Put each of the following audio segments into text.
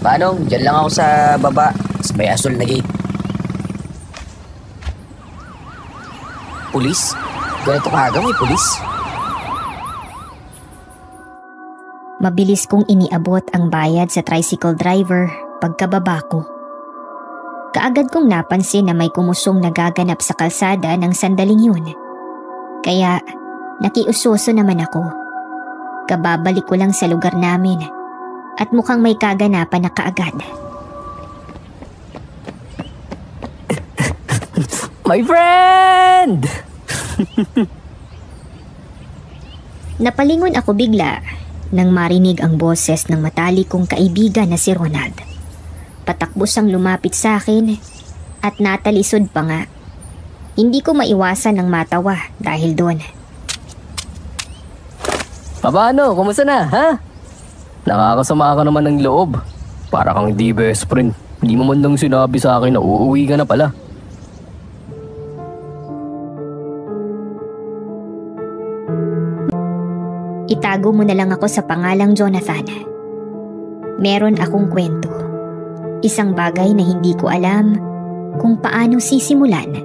Manong, dyan lang ako sa baba, sa may asul na gate. Pulis? Ganito kaga may pulis? Mabilis kong iniabot ang bayad sa tricycle driver pagkababa ko. Kaagad kong napansin na may kumusong nagaganap sa kalsada ng sandaling yun. Kaya nakiusoso naman ako. Kababalik ko lang sa lugar namin at mukhang may kaganapan na kaagad. My friend! Napalingon ako bigla nang marinig ang boses ng matalik kong kaibigan na si Ronald. Patakbo siyang lumapit sa akin at natalisod pa nga. Hindi ko maiwasan ng matawa dahil doon. Paano? Kumusta na, ha? Nakakasama ka naman ng loob. Para kang hindi best friend. Hindi mo man lang sinabi sa akin na uuwi ka na pala. Itago mo na lang ako sa pangalang Jonathan. Meron akong kwento. Isang bagay na hindi ko alam kung paano sisimulan.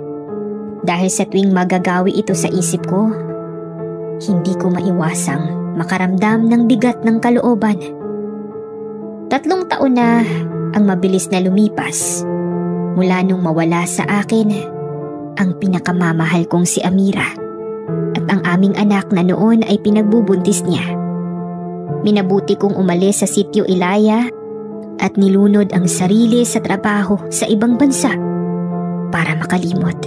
Dahil sa tuwing magagawi ito sa isip ko, hindi ko maiwasang makaramdam ng bigat ng kalooban. 3 taon na ang mabilis na lumipas mula nung mawala sa akin ang pinakamamahal kong si Amira at ang aming anak na noon ay pinagbubuntis niya. Minabuti kong umalis sa sitio Ilaya at nilunod ang sarili sa trabaho sa ibang bansa para makalimot.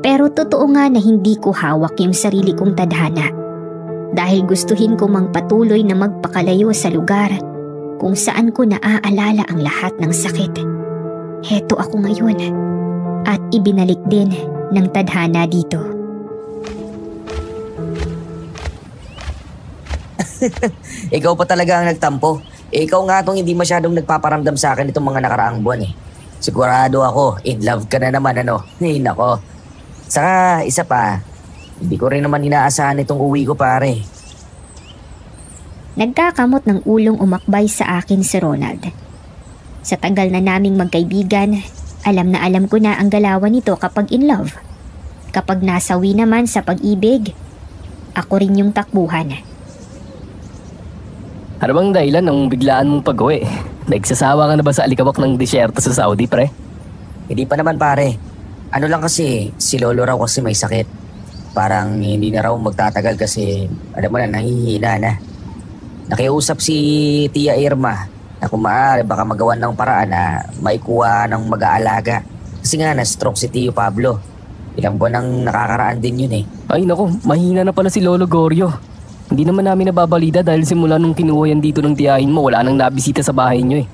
Pero totoo nga na hindi ko hawak yung sarili kong tadhana dahil gustuhin ko mang patuloy na magpakalayo sa lugar kung saan ko naaalala ang lahat ng sakit. Heto ako ngayon at ibinalik din ng tadhana dito. Ikaw pa talaga ang nagtampo. Ikaw nga itong hindi masyadong nagpaparamdam sa akin itong mga nakaraang buwan eh. Sigurado ako, in love ka na naman ano. Eh nako. Saka isa pa, hindi ko rin naman inaasahan itong uwi ko pare. Nagkakamot ng ulong umakbay sa akin si Ronald. Sa tagal na naming magkaibigan, alam na alam ko na ang galawan nito kapag in love. Kapag nasawi naman sa pag-ibig, ako rin yung takbuhan. Ano bang dahilan ng biglaan mong pag-uwi? Nagsasawa ka na ba sa alikabok ng disyerto sa Saudi, pre? Hindi pa naman pare. Ano lang kasi, si Lolo raw kasi may sakit. Parang hindi na raw magtatagal kasi, alam mo na, nahihina na. Nakiusap si Tia Irma na kung maaari baka magawan ng paraan na maikuha ng mag-aalaga. Kasi nga na-stroke si Tio Pablo. Ilang buwan ang nakakaraan din yun eh. Ay naku, mahina na pala si Lolo Gorio. Hindi naman namin nababalita dahil simula nung kinuha yan dito ng tiyahin mo, wala nang nabisita sa bahay nyo eh.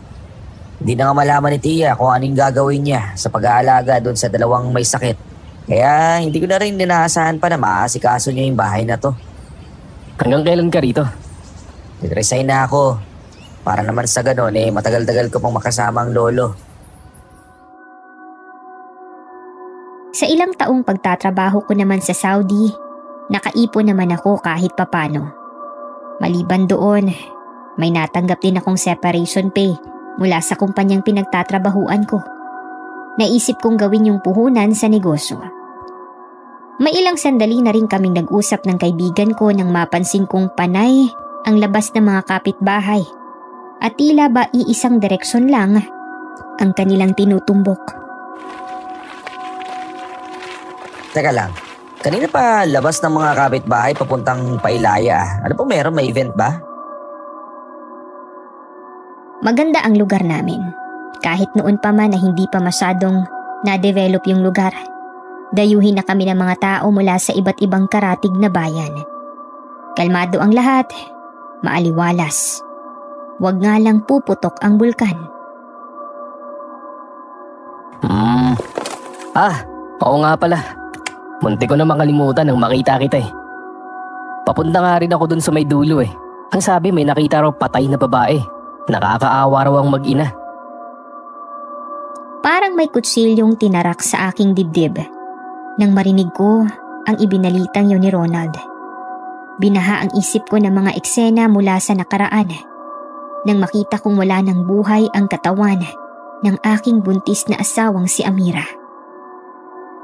Hindi na nga malaman ni Tia kung anong gagawin niya sa pag-aalaga doon sa dalawang may sakit. Kaya hindi ko na rin inaasahan pa na maaasikaso niya yung bahay na to. Hanggang kailan ka rito? Nag-resign na ako. Para naman sa ganon eh matagal-tagal ko pang makasama ang lolo. Sa ilang taong pagtatrabaho ko naman sa Saudi, nakaipon naman ako kahit papano. Maliban doon, may natanggap din akong separation pay mula sa kumpanyang pinagtatrabahuan ko. Naisip kong gawin yung puhunan sa negosyo. May ilang sandali na rin kaming nag-usap ng kaibigan ko nang mapansin kong panay ang labas ng mga kapitbahay at tila ba iisang direksyon lang ang kanilang tinutumbok. Teka lang. Kanina pa labas ng mga kapitbahay papuntang Pailaya. Ano po meron? May event ba? Maganda ang lugar namin. Kahit noon pa man na hindi pa masyadong na-develop yung lugar. Dayuhin na kami ng mga tao mula sa iba't ibang karatig na bayan. Kalmado ang lahat. Maaliwalas. Huwag nga lang puputok ang bulkan. Oo nga pala. Munti ko na makalimutan nang makita kita eh. Papunta nga rin ako dun sa may dulo eh. Ang sabi may nakita raw patay na babae. Nakakaawa raw ang mag-ina. Parang may kutsilyong tinarak sa aking dibdib nang marinig ko ang ibinalitang yun ni Ronald. Binaha ang isip ko ng mga eksena mula sa nakaraan. nang makita kong wala ng buhay ang katawan ng aking buntis na asawang si Amira.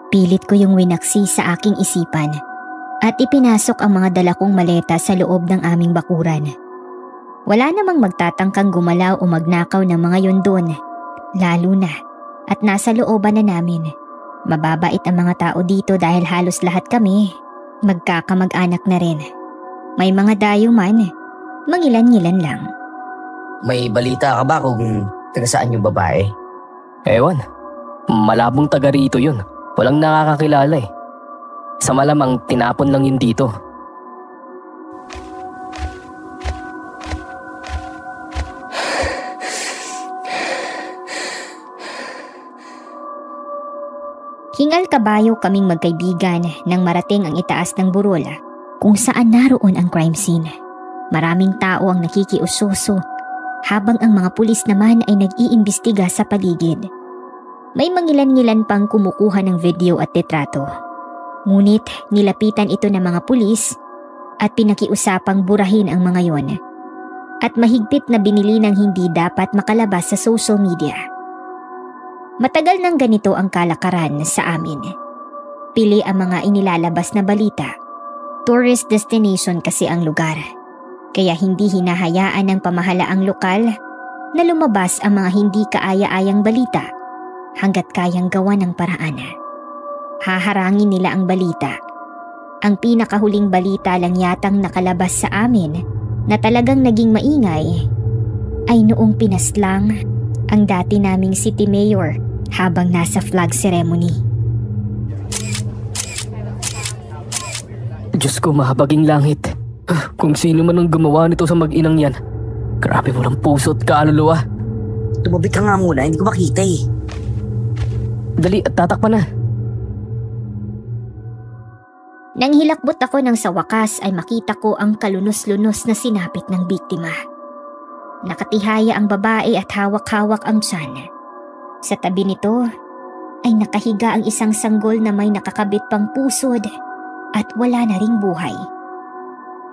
Pilit ko yung winaksi sa aking isipan at ipinasok ang mga dala kong maleta sa loob ng aming bakuran. Wala namang magtatangkang gumalaw o magnakaw ng mga yon doon, lalo na at nasa looban na namin. Mababait ang mga tao dito dahil halos lahat kami magkakamag-anak na rin. May mga dayo man, mangilan-ngilan lang. May balita ka ba kung taga saan yung babae? Ewan, malabong taga rito yun. Walang nakakakilala eh. Sa malamang tinapon lang yun dito. Hingal kabayo kaming magkaibigan nang marating ang itaas ng burol kung saan naroon ang crime scene. Maraming tao ang nakikiususo habang ang mga pulis naman ay nag-iimbestiga sa paligid. May mangilan-ngilan pang kumukuha ng video at litrato. Ngunit nilapitan ito ng mga pulis at pinakiusapang burahin ang mga yon. At mahigpit na binili ng hindi dapat makalabas sa social media. Matagal nang ganito ang kalakaran sa amin. Pili ang mga inilalabas na balita. Tourist destination kasi ang lugar. Kaya hindi hinahayaan ng pamahalaang lokal na lumabas ang mga hindi kaaya-ayang balita hanggat kayang gawa ng paraan. Haharangin nila ang balita. Ang pinakahuling balita lang yatang nakalabas sa amin na talagang naging maingay ay noong pinaslang ang dati naming city mayor habang nasa flag ceremony. Diyos ko, mahabaging langit. Kung sino man ang gumawa nito sa mag-inang yan. Grabe mo ng puso at kaluluwa. Tumabi ka nga muna, hindi ko makita eh. Dali at tatakpan na. Nang hilakbot ako nang sa wakas ay makita ko ang kalunos-lunos na sinapit ng biktima. Nakatihaya ang babae at hawak-hawak ang tiyan. Sa tabi nito ay nakahiga ang isang sanggol na may nakakabit pang pusod at wala na ring buhay.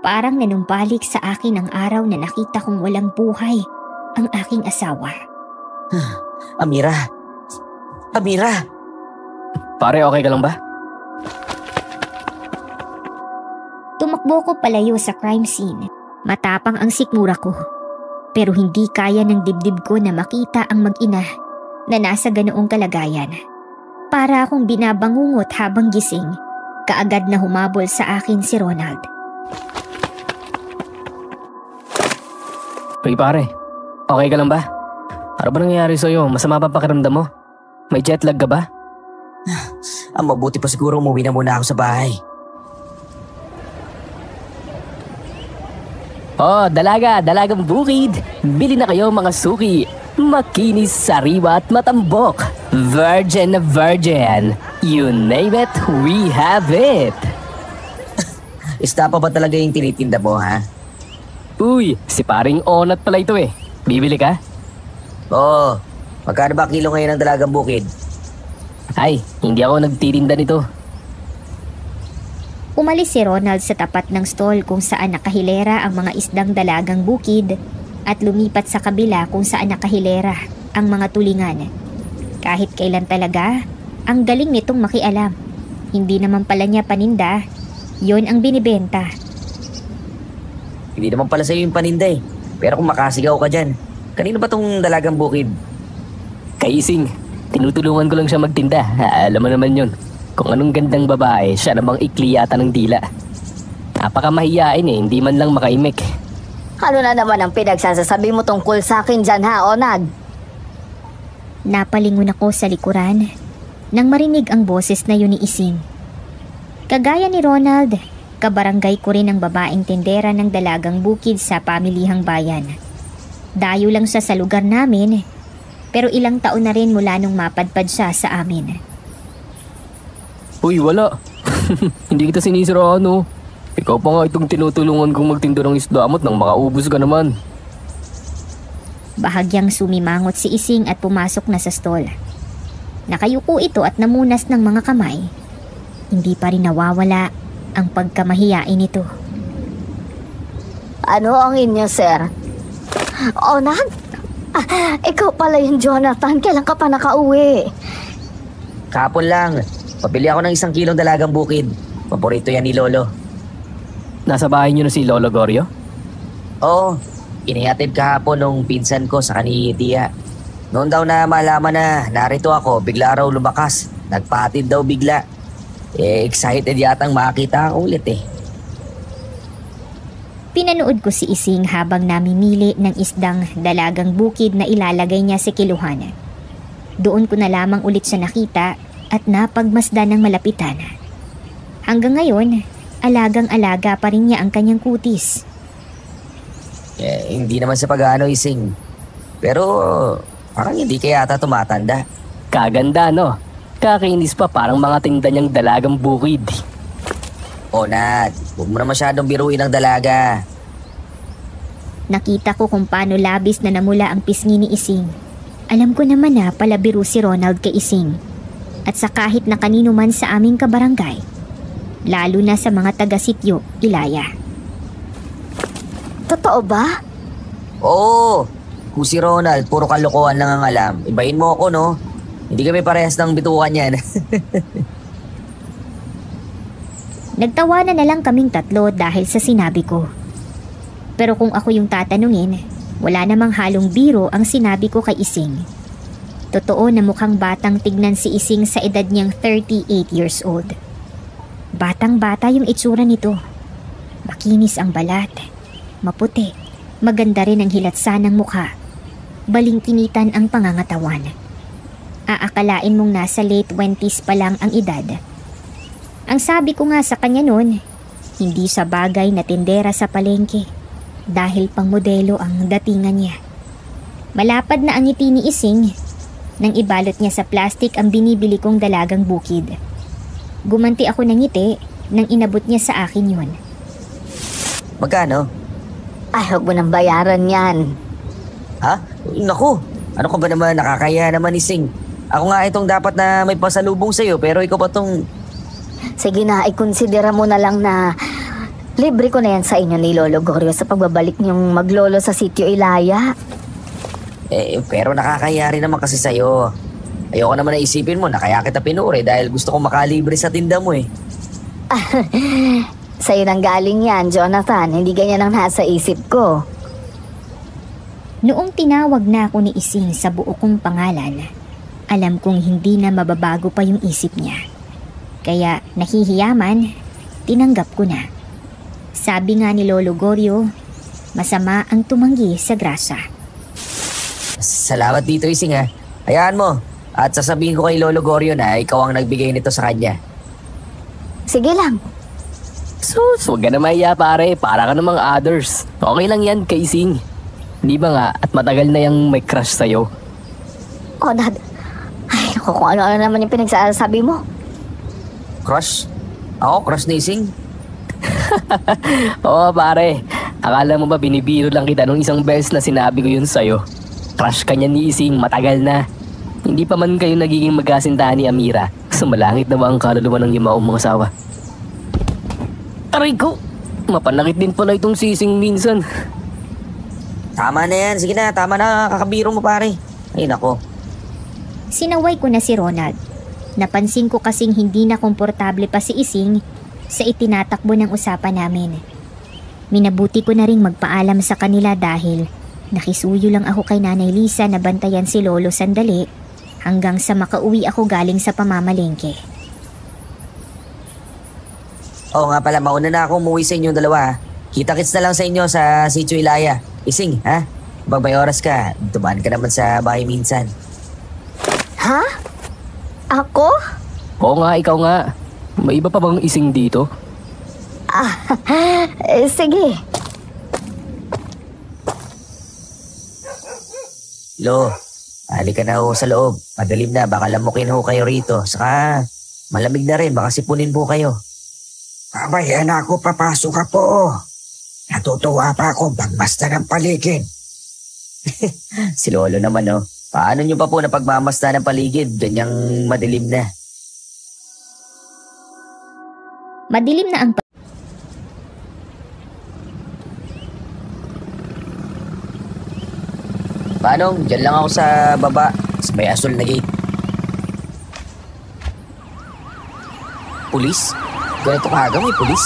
Parang nanumbalik sa akin ang araw na nakita kong walang buhay ang aking asawa. Amira! Amira! Pare, okay ka lang ba? Tumakbo ko palayo sa crime scene. Matapang ang sikmura ko. Pero hindi kaya ng dibdib ko na makita ang mag-ina na nasa ganoong kalagayan. Para akong binabangungot habang gising, kaagad na humabol sa akin si Ronald. Uy pare, okay ka lang ba? Ano ba nangyayari sa'yo? Masama pa pakiramdam mo? May jet lag ka ba? Ang mabuti pa siguro umuwi na muna ako sa bahay. Oh, dalagang bukid. Bili na kayo mga suki. Makinis, sariwa at matambok. Virgin na virgin. You name it, we have it. Isda pa ba talaga yung tinitinda mo, ha? Uy, si paring Onat pala ito eh. Bibili ka? Oo. Magkano ba kilo ngayon ng dalagang bukid? Ay, hindi ako nagtitinda nito. Umalis si Ronald sa tapat ng stall kung saan nakahilera ang mga isdang dalagang bukid at lumipat sa kabila kung saan nakahilera ang mga tulingan. Kahit kailan talaga, ang galing nitong makialam. Hindi naman pala niya paninda, yon ang binibenta. Hindi naman pala sa'yo yung paninda eh. Pero kung makasigaw ka dyan, kanino ba tong dalagang bukid? Kay Ising, tinutulungan ko lang siya magtinda. Alam mo naman yun. Kung anong gandang babae, siya namang ikliyata ng dila. Napakamahiyain eh, hindi man lang makaimik. Ano na naman ang pinagsasasabi mo tungkol sa akin dyan ha, Onag? Napalingon ako sa likuran nang marinig ang boses na yun ni Ising. Kagaya ni Ronald, kabarangay ko rin ang babaeng tindera ng dalagang bukid sa pamilihang bayan. Dayo lang siya sa lugar namin, pero ilang taon na rin mula nung mapadpad siya sa amin. Uy, wala. Hindi kita sinisiraan, no? Ikaw pa nga itong tinutulungan kong magtinda ng isda mo't nang makaubos ka naman. Bahagyang sumimangot si Ising at pumasok na sa stall. Nakayuko ito at namunas ng mga kamay. Hindi pa rin nawawala ang pagkamahiyain nito. Ano ang inyo, sir? Onag? Ikaw pala yung Jonathan. Kailan ka pa nakauwi? Kahapon lang. Pabili ako ng 1 kilong dalagang bukid. Paborito yan ni Lolo. Nasa bahay niyo na si Lolo Goryo? Oo, inihatid kahapon nung pinsan ko sa kani Tia. Noon daw na malaman na narito ako, bigla raw lumakas. Nagpahatid daw bigla. Excited yatang makita ako ulit eh. Pinanood ko si Ising habang namimili ng isdang dalagang bukid na ilalagay niya sa kiluhan. Doon ko na lamang ulit siya nakita at napagmasdan ng malapitan. Hanggang ngayon, alagang-alaga pa rin niya ang kanyang kutis. Hindi naman sa pag-ano, Ising. Pero parang hindi kaya ata tumatanda. Kaganda, no? Kakainis pa, parang mga tinda niyang dalagang bukid. Nat, huwag mo na masyadong biruin ang dalaga. Nakita ko kung paano labis na namula ang pisngi ni Ising. Alam ko naman na palabiro si Ronald kay Ising. At sa kahit na kanino man sa aming kabarangay. Lalo na sa mga taga-sityo, Ilaya. Totoo ba? Oo, kung si Ronald, puro kalokohan lang ang alam. Ibahin mo ako, no? Hindi kami parehas ng bitukan yan. Nagtawanan na lang kaming tatlo dahil sa sinabi ko. Pero kung ako yung tatanungin, wala namang halong biro ang sinabi ko kay Ising. Totoo na mukhang batang tignan si Ising sa edad niyang 38 years old. Batang-bata yung itsura nito. Makinis ang balat, maputi, maganda rin ang hilatsa ng mukha. Balingkinitan ang pangangatawan. Aakalain mong nasa late 20s pa lang ang edad. Ang sabi ko nga sa kanya noon, hindi sa bagay na tindera sa palengke dahil pang modelo ang datingan niya. Malapad na ang ngiti ni Ising nang ibalot niya sa plastic ang binibili kong dalagang bukid. Gumanti ako ng ngiti nang inabot niya sa akin yun. Magkano? Ay, huwag mo nang bayaran yan. Ha? Naku, ano ka ba naman, nakakaya naman, Ising. Ako nga itong dapat na may pasalubong sa'yo pero ikaw pa tong... Sige na, ikonsidera mo na lang na libre ko na yan sa inyo ni Lolo Goryo sa pagbabalik niyong maglolo sa sitio Ilaya. Pero nakakaya rin naman kasi sa'yo. Ayoko naman na isipin mo na kaya kita pinuri dahil gusto ko makalibre sa tinda mo eh. Sa'yo nang galing yan, Jonathan. Hindi ganyan ang nasa isip ko. Noong tinawag na ako ni Ising sa buo kong pangalan, alam kong hindi na mababago pa yung isip niya. Kaya nahihiyaman, tinanggap ko na. Sabi nga ni Lolo Goryo, masama ang tumanggi sa grasa. Salamat dito, Ising ha. Hayaan mo. At sasabihin ko kay Lolo Goryo na ikaw ang nagbigay nito sa kanya. Sige lang. Sus, huwag ka na mahiya pare, para ka namang others. Okay lang yan kay Ising. Di ba nga at matagal na yung may crush sa'yo? Dad. Ay, naku, kung ano-ano naman yung pinagsasabi mo. Crush? Ako, crush ni Ising? Oo pare, akala mo ba binibiro lang kita nung isang beses na sinabi ko yun sa'yo? Crush ka niya ni Ising, matagal na. Hindi pa man kayo nagiging magkasintahan ni Amira. Sumalangit na ba ang kaluluwa ng yumaong mga asawa? Aray ko! Mapanakit din pala itong si Ising minsan. Tama na yan. Sige na, tama na. Kakabiro mo pare. Ay nako. Sinaway ko na si Ronald. Napansin ko kasing hindi na komportable pa si Ising sa itinatakbo ng usapan namin. Minabuti ko na ring magpaalam sa kanila dahil nakisuyo lang ako kay Nanay Lisa na bantayan si Lolo sandali hanggang sa makauwi ako galing sa pamamalengke. Oo nga pala, mauna na ako umuwi sa inyong dalawa. Kita-kits na lang sa inyo sa Sitio Ilaya. Ising, ha? Pag may oras ka, dumaan ka naman sa bahay minsan. Ha? Ako? Oo nga, ikaw nga. May iba pa bang Ising dito? Sige. Lo, halika na ho sa loob. Madalim na, baka lamukin ho kayo rito. Saka malamig na rin, baka sipunin po kayo. Pabayaan ako, papasok ka po. Natutuwa pa ako pagmasta ng paligid. Si Lolo naman oh. Paano nyo pa po na pagmamasta ng paligid? Ganyang madilim na. Madilim na ang Manong, dyan lang ako sa baba, sa may asul na gate. Pulis? Ganito kaga may pulis?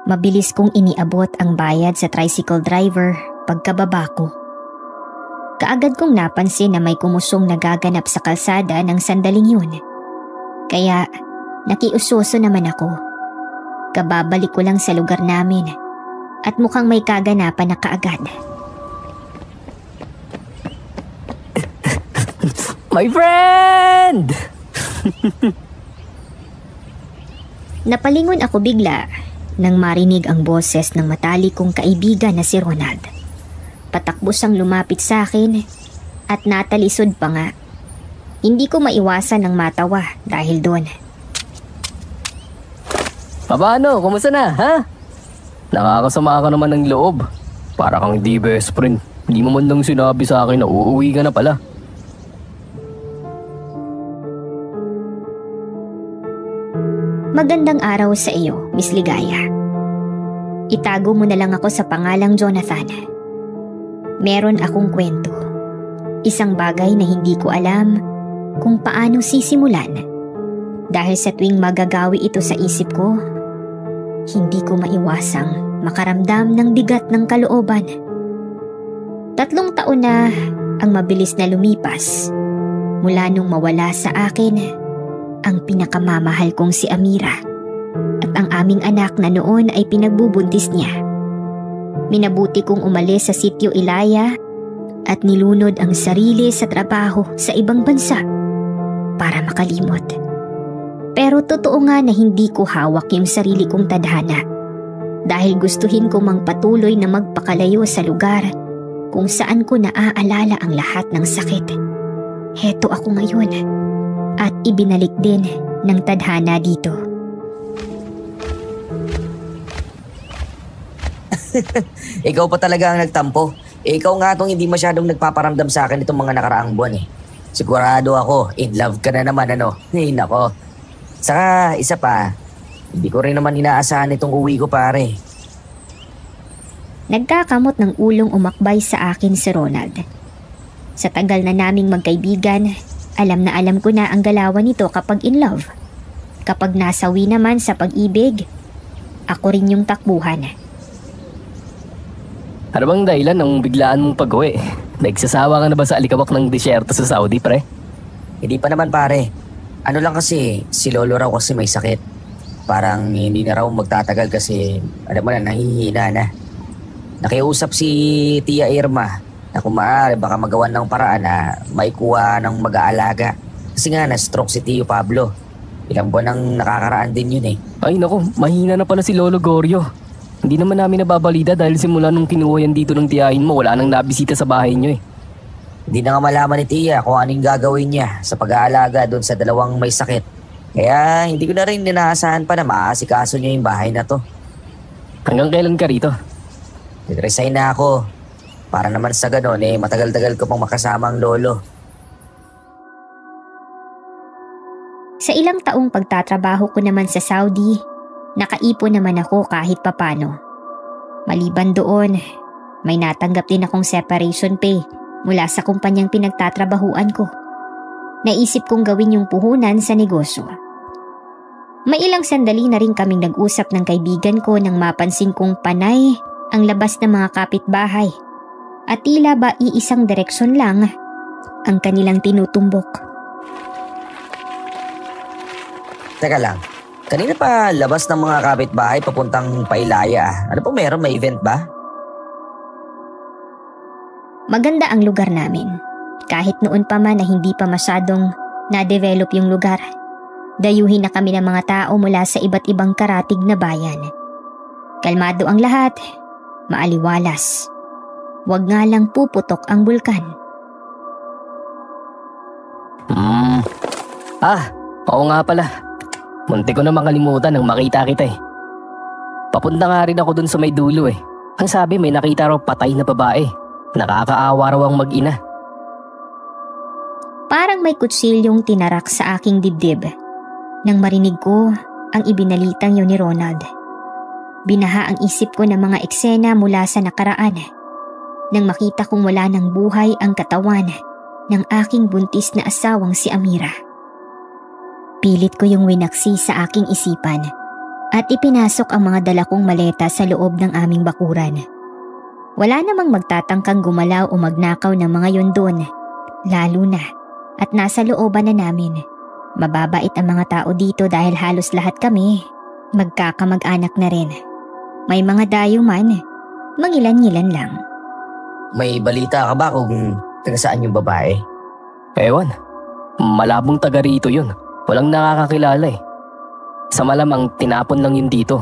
Mabilis kong iniabot ang bayad sa tricycle driver pagkababa ko. Kaagad kong napansin na may kumusong nagaganap sa kalsada ng sandaling yun. Kaya nakiusoso naman ako. Kababalik ko lang sa lugar namin at mukhang may kaganapan na kaagad. My friend! Napalingon ako bigla nang marinig ang boses ng matalik kong kaibigan na si Ronald. Patakbo siyang lumapit sa akin at natalisod pa nga. Hindi ko maiwasan ng matawa dahil doon. Paano? Kumusta na, ha? Nakakasama ka naman ng loob. Para kang di best friend. Hindi mo man lang sinabi sa akin na uuwi ka na pala. Magandang araw sa iyo, Miss Ligaya. Itago mo na lang ako sa pangalang Jonathan. Meron akong kwento. Isang bagay na hindi ko alam kung paano sisimulan. Dahil sa tuwing magagawi ito sa isip ko, hindi ko maiwasang makaramdam ng bigat ng kalooban. 3 taon na ang mabilis na lumipas mula nung mawala sa akin ang pinakamamahal kong si Amira at ang aming anak na noon ay pinagbubuntis niya. Minabuti kong umalis sa Sitio Ilaya at nilunod ang sarili sa trabaho sa ibang bansa para makalimot. Pero totoo nga na hindi ko hawak yung sarili kong tadhana dahil gustuhin ko mang patuloy na magpakalayo sa lugar kung saan ko naaalala ang lahat ng sakit. Heto ako ngayon at ibinalik din ng tadhana dito. Ikaw pa talaga ang nagtampo. Ikaw nga itong hindi masyadong nagpaparamdam sa akin itong mga nakaraang buwan eh. Sigurado ako, in love ka na naman ano. Ay nako. Saka isa pa, hindi ko rin naman inaasahan itong uwi ko pare. Nagkakamot ng ulong umakbay sa akin si Ronald. Sa tagal na naming magkaibigan, alam na alam ko na ang galawan nito kapag in love. Kapag nasawi naman sa pag-ibig, ako rin yung takbuhan. Ano bang dahilan ng biglaan mong pag-uwi? Nagsasawa ka na ba sa alikabok ng disyerto sa Saudi, pre? Hindi pa naman pare. Ano lang kasi, si Lolo raw kasi may sakit. Parang hindi na raw magtatagal kasi, alam mo na, nahihina na. Nakiusap si Tia Irma na kung maaari baka magawan ng paraan na maikuha ng mag-aalaga. Kasi nga na-stroke si Tio Pablo. Ilang buwan ang nakakaraan din yun eh. Ay naku, mahina na pala si Lolo Goryo. Hindi naman namin nababalita dahil simula nung kinuha yan dito ng tiyahin mo, wala nang nabisita sa bahay nyo eh. Hindi na nga malaman ni Tia kung anong gagawin niya sa pag-aalaga doon sa 2 may sakit. Kaya hindi ko na rin ninaasahan pa na maaasikaso niya yung bahay na to. Hanggang kailan ka rito? Nag-resign na ako. Para naman sa ganon eh matagal-tagal ko pang makasama ang lolo. Sa ilang taong pagtatrabaho ko naman sa Saudi, nakaipon naman ako kahit papano. Maliban doon, may natanggap din akong separation pay mula sa kumpanyang pinagtatrabahuan ko. Naisip kong gawin yung puhunan sa negosyo. May ilang sandali na rin kaming nag-usap ng kaibigan ko nang mapansin kong panay ang labas ng mga kapitbahay at tila ba iisang direksyon lang ang kanilang tinutumbok. Teka lang, kanina pa labas ng mga kapitbahay papuntang Pailaya. Ano po meron? May event ba? Maganda ang lugar namin. Kahit noon pa man na hindi pa masyadong na-develop yung lugar. Dayuhin na kami ng mga tao mula sa iba't ibang karatig na bayan. Kalmado ang lahat, maaliwalas. Huwag nga lang puputok ang bulkan. Oo nga pala. Munti ko na makalimutan nang makita kita eh. Papunta nga rin ako dun sa may dulo eh. Ang sabi may nakita raw patay na babae. Nakakaawa raw ang mag-ina. Parang may kutsilyong tinarak sa aking dibdib nang marinig ko ang ibinalitang yun ni Ronald. Binaha ang isip ko ng mga eksena mula sa nakaraan nang makita kong wala ng buhay ang katawan ng aking buntis na asawang si Amira. Pilit ko yung winaksi sa aking isipan at ipinasok ang mga dala kong maleta sa loob ng aming bakuran. Wala namang magtatangkang gumalaw o magnakaw ng mga yon doon, lalo na at nasa looban na namin. Mababait ang mga tao dito dahil halos lahat kami magkakamag-anak na rin. May mga dayo man, mangilan-ngilan lang. May balita ka ba kung taga saan yung babae? Ewan, malabong taga rito yun. Walang nakakakilala eh. Sa malamang tinapon lang yun dito.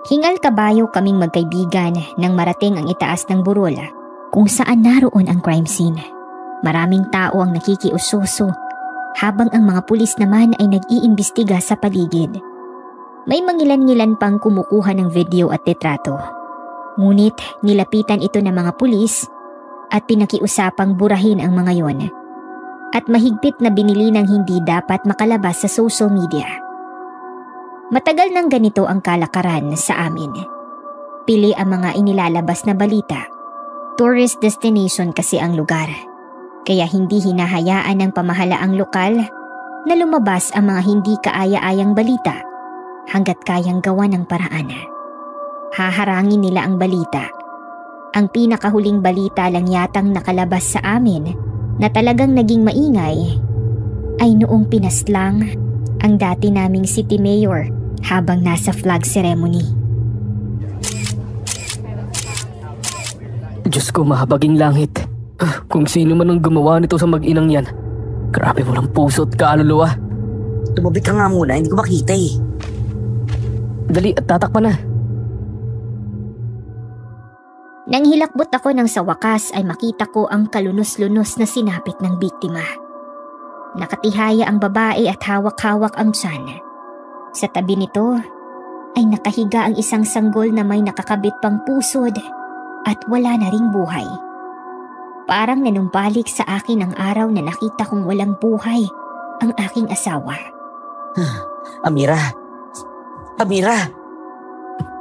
Hingal kabayo kaming magkaibigan nang marating ang itaas ng burol kung saan naroon ang crime scene. Maraming tao ang nakikiususo habang ang mga pulis naman ay nag-iimbestiga sa paligid. May mangilan-ngilan pang kumukuha ng video at litrato. Ngunit nilapitan ito ng mga pulis at pinakiusapang burahin ang mga yon. At mahigpit na binili ng hindi dapat makalabas sa social media. Matagal nang ganito ang kalakaran sa amin. Pili ang mga inilalabas na balita. Tourist destination kasi ang lugar. Kaya hindi hinahayaan ng pamahalaang lokal na lumabas ang mga hindi kaaya-ayang balita hanggat kayang gawa ng paraan. Haharangin nila ang balita. Ang pinakahuling balita lang yatang nakalabas sa amin na talagang naging maingay ay noong pinaslang ang dati naming city mayor habang nasa flag ceremony. Diyos ko, mahabaging langit. Kung sino man ang gumawa nito sa mag-inang yan. Grabe, walang puso at kaluluwa. Tumabi ka nga muna, hindi ko makita eh. Dali, at tatakpan na. Nang hilakbot ako nang sa wakas ay makita ko ang kalunos-lunos na sinapit ng biktima. Nakatihaya ang babae at hawak-hawak ang tiyan. Sa tabi nito ay nakahiga ang isang sanggol na may nakakabit pang pusod at wala na ring buhay. Parang nanumbalik sa akin ang araw na nakita kong walang buhay ang aking asawa. Amira! Amira!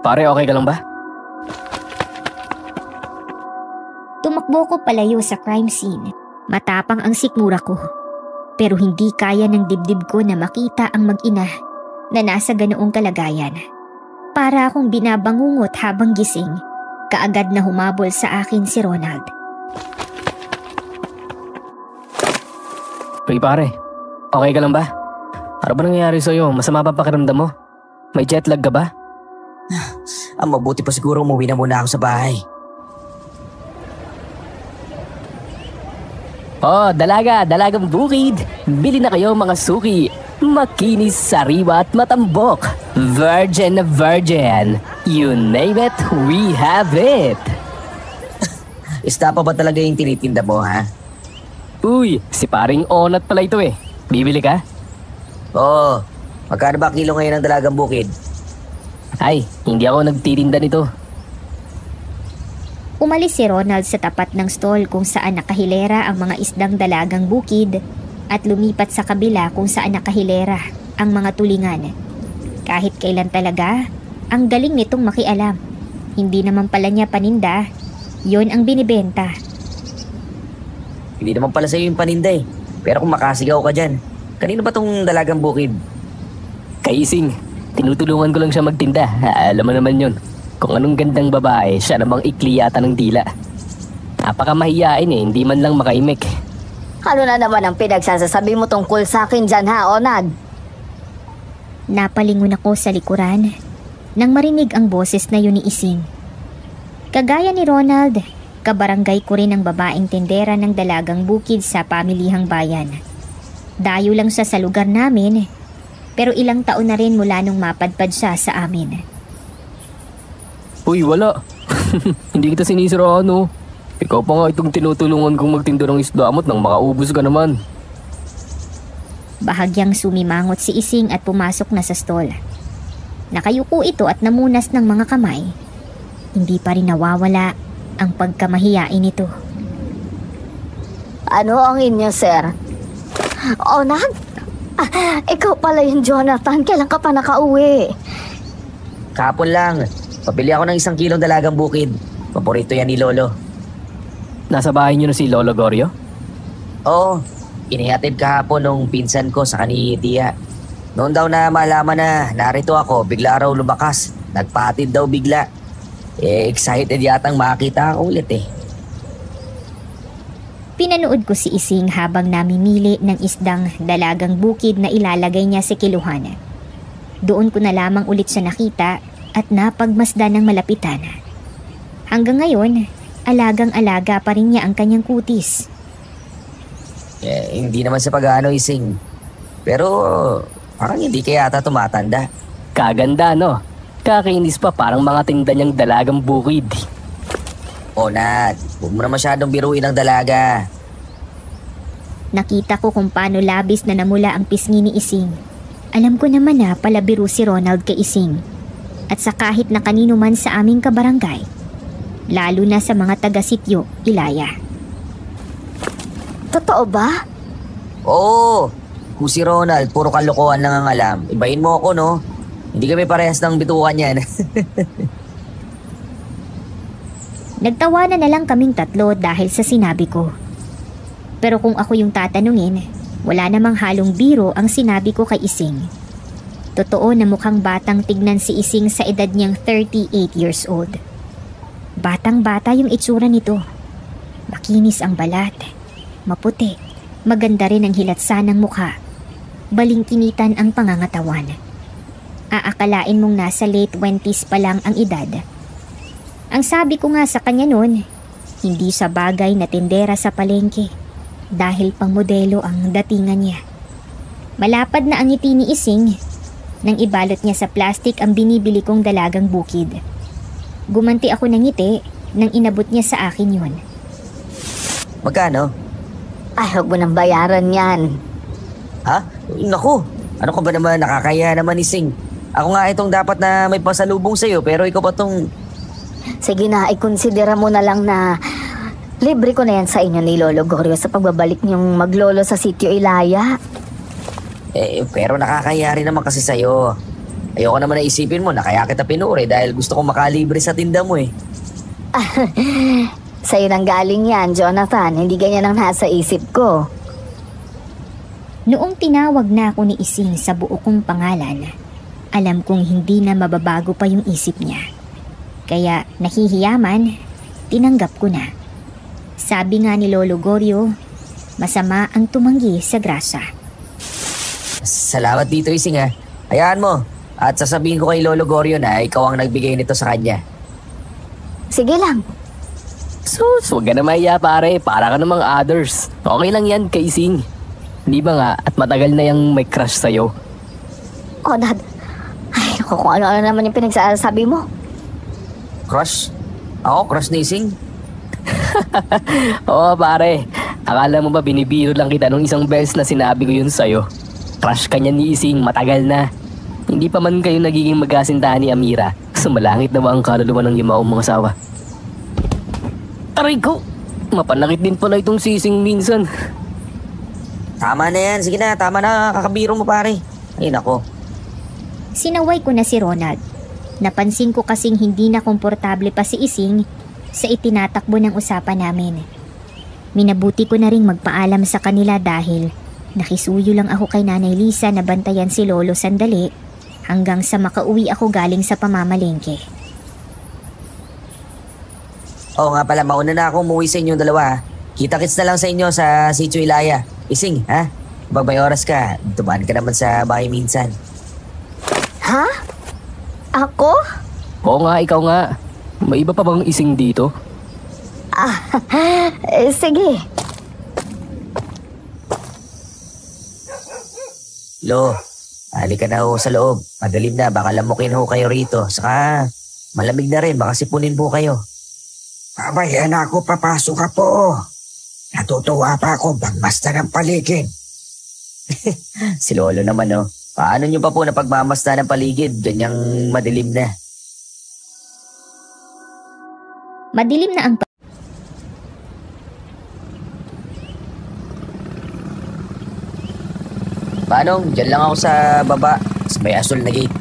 Pare, okay ka lang ba? Tumakbo ko palayo sa crime scene. Matapang ang sikmura ko. Pero hindi kaya ng dibdib ko na makita ang mag-ina na nasa ganoong kalagayan. Para akong binabangungot habang gising, kaagad na humabol sa akin si Ronald. Hey pare, okay ka lang ba? Ano ba nangyayari sa'yo? Masama ba pakiramdam mo? May jet lag ka ba? Ang mabuti pa siguro umuwi na muna ako sa bahay. Oh, dalagang bukid. Bili na kayo mga suki. Makinis, sariwa at matambok. Virgin na virgin. You name it, we have it. Isda pa ba talaga yung tinitinda mo, ha? Uy, si paring Onat pala ito eh. Bibili ka? Oo. Magkano ba kilo ngayon ng dalagang bukid? Ay, hindi ako nagtitinda nito. Umalis si Ronald sa tapat ng stall kung saan nakahilera ang mga isdang dalagang bukid at lumipat sa kabila kung saan nakahilera ang mga tulingan. Kahit kailan talaga, ang galing nitong makialam. Hindi naman pala niya paninda, yon ang binibenta. Hindi naman pala sa'yo yung paninda eh. Pero kung makasigaw ka dyan, kanino ba tong dalagang bukid? Kay Ising, tinutulungan ko lang siya magtinda. Alam mo naman yun. Kung anong gandang babae, siya namang ikli yata ng dila. Napakamahiyain eh, hindi man lang makaimik. Ano na naman ang pinagsasasabi mo tungkol sa akin dyan ha, Onad? Napalingon ako sa likuran nang marinig ang boses na yun ni Ising. Kagaya ni Ronald, kabarangay ko rin ang babaeng tindera ng dalagang bukid sa pamilihang bayan. Dayo lang siya sa lugar namin, pero ilang taon na rin mula nung mapadpad siya sa amin. Uy, wala. Hindi kita sinisiraan oh. Ikaw pa nga itong tinutulungan kong magtinda ng isdamot nang makaubos ka naman. Bahagyang sumimangot si Ising at pumasok na sa stall. Nakayuko ito at namunas ng mga kamay. Hindi pa rin nawawala ang pagkamahiyain nito. Ano ang inyo, sir? Oh, ikaw pala yung Jonathan. Kailan ka pa nakauwi? Kahapon lang. Pabili ako ng 1 kilong dalagang bukid. Paborito yan ni Lolo. Nasa bahay niyo na si Lolo Goryo? Oo, inihatid kahapon nung pinsan ko sa kani Tia. Noon daw na malaman na narito ako, bigla raw lumakas. Nagpatid daw bigla. Excited yatang makita ako ulit eh. Pinanood ko si Ising habang namimili ng isdang dalagang bukid na ilalagay niya sa kiluhan. Doon ko na lamang ulit siya nakita at napagmasdan ng malapitan. Hanggang ngayon, alagang-alaga pa rin niya ang kanyang kutis. Hindi naman sa pag-ano, Ising. Pero parang hindi kaya ata tumatanda. Kaganda, no? Kakainis pa, parang mga tinda niyang dalagang bukid. O Nat, huwag mo na masyadong biruin ang dalaga. Nakita ko kung paano labis na namula ang pisngi ni Ising. Alam ko naman na palabiro si Ronald kay Ising. At sa kahit na kanino man sa aming kabarangay. Lalo na sa mga taga-sityo, Ilaya. Totoo ba? Oo, kung si Ronald, puro kalokohan lang ang alam. Ibahin mo ako, no? Hindi kami parehas ng bitukan yan. Nagtawanan na lang kaming tatlo dahil sa sinabi ko. Pero kung ako yung tatanungin, wala namang halong biro ang sinabi ko kay Ising. Totoo na mukhang batang tignan si Ising sa edad niyang 38 years old. Batang-bata yung itsura nito. Makinis ang balat, maputi, maganda rin ang hilatsa ng mukha. Balingkinitan ang pangangatawan. Aakalain mong nasa late 20s pa lang ang edad. Ang sabi ko nga sa kanya noon, hindi sa bagay na tindera sa palengke dahil pang modelo ang datingan niya. Malapad na ang ngiti ni Ising nang ibalot niya sa plastik ang binibili kong dalagang bukid. Gumanti ako ng ngiti nang inabot niya sa akin yun. Magkano? Ay, huwag mo nang bayaran yan. Ha? Naku, ano ka ba naman, nakakaya naman, Ising. Ako nga itong dapat na may pasalubong sa'yo, pero ikaw pa tong... Sige na, ikonsidera mo na lang na libre ko na yan sa inyo ni Lolo Goryo sa pagbabalik niyong maglolo sa sitio Ilaya. Pero nakakaya rin naman kasi sa'yo. Ayoko naman na isipin mo na kaya kita pinuri dahil gusto kong makalibre sa tinda mo eh. Sa'yo nang galing yan, Jonathan. Hindi ganyan ang nasa isip ko. Noong tinawag na ako ni Ising sa buo kong pangalan, alam kong hindi na mababago pa yung isip niya. Kaya nahihiyaman, tinanggap ko na. Sabi nga ni Lolo Goryo, masama ang tumanggi sa grasa. Salamat dito, Ising ha. Hayaan mo. At sasabihin ko kay Lolo Goryo na ikaw ang nagbigay nito sa kanya. Sige lang. Sus, huwag ka na mahiya pare, para ka namang others. Okay lang yan kay Ising. Hindi ba nga at matagal na yung may crush sa'yo? Oh, Dad. Ay, naku, kung ano-ano naman yung pinagsasabi mo. Crush? Ako, crush ni Ising? Oo pare, akala mo ba binibiro lang kita nung isang beses na sinabi ko yun sa'yo? Crush ka niya ni Ising, matagal na. Hindi pa man kayo nagiging magkasintahan ni Amira. Sumalangit na ba ang kaluluwa ng yumaong mga asawa? Aray ko! Mapanakit din pala itong si Ising minsan. Tama na yan. Sige na, tama na. Kakabiro mo pare. Ay nako. Sinaway ko na si Ronald. Napansin ko kasing hindi na komportable pa si Ising sa itinatakbo ng usapan namin. Minabuti ko na ring magpaalam sa kanila dahil nakisuyo lang ako kay Nanay Lisa na bantayan si Lolo sandali hanggang sa makauwi ako galing sa pamamalengke. Oo nga pala, mauna na ako umuwi sa inyong dalawa. Kita-kits na lang sa inyo sa Sitio Ilaya. Ising, ha? Pag may oras ka, tumaan ka naman sa bahay minsan. Ha? Ako? Oo nga, ikaw nga. May iba pa bang Ising dito? Sige. Lo, halika na ho sa loob. Madalim na, baka lamukin ho kayo rito. Saka malamig na rin, baka sipunin po kayo. Abay, anak ko, papasok ka po. Natutuwa pa ako pagmasta ng paligid. Si Lolo naman, no? Paano nyo pa po na pagmamasta ng paligid? Ganyang madilim na. Madilim na ang Manong, dyan lang ako sa baba, sa may asul na gate.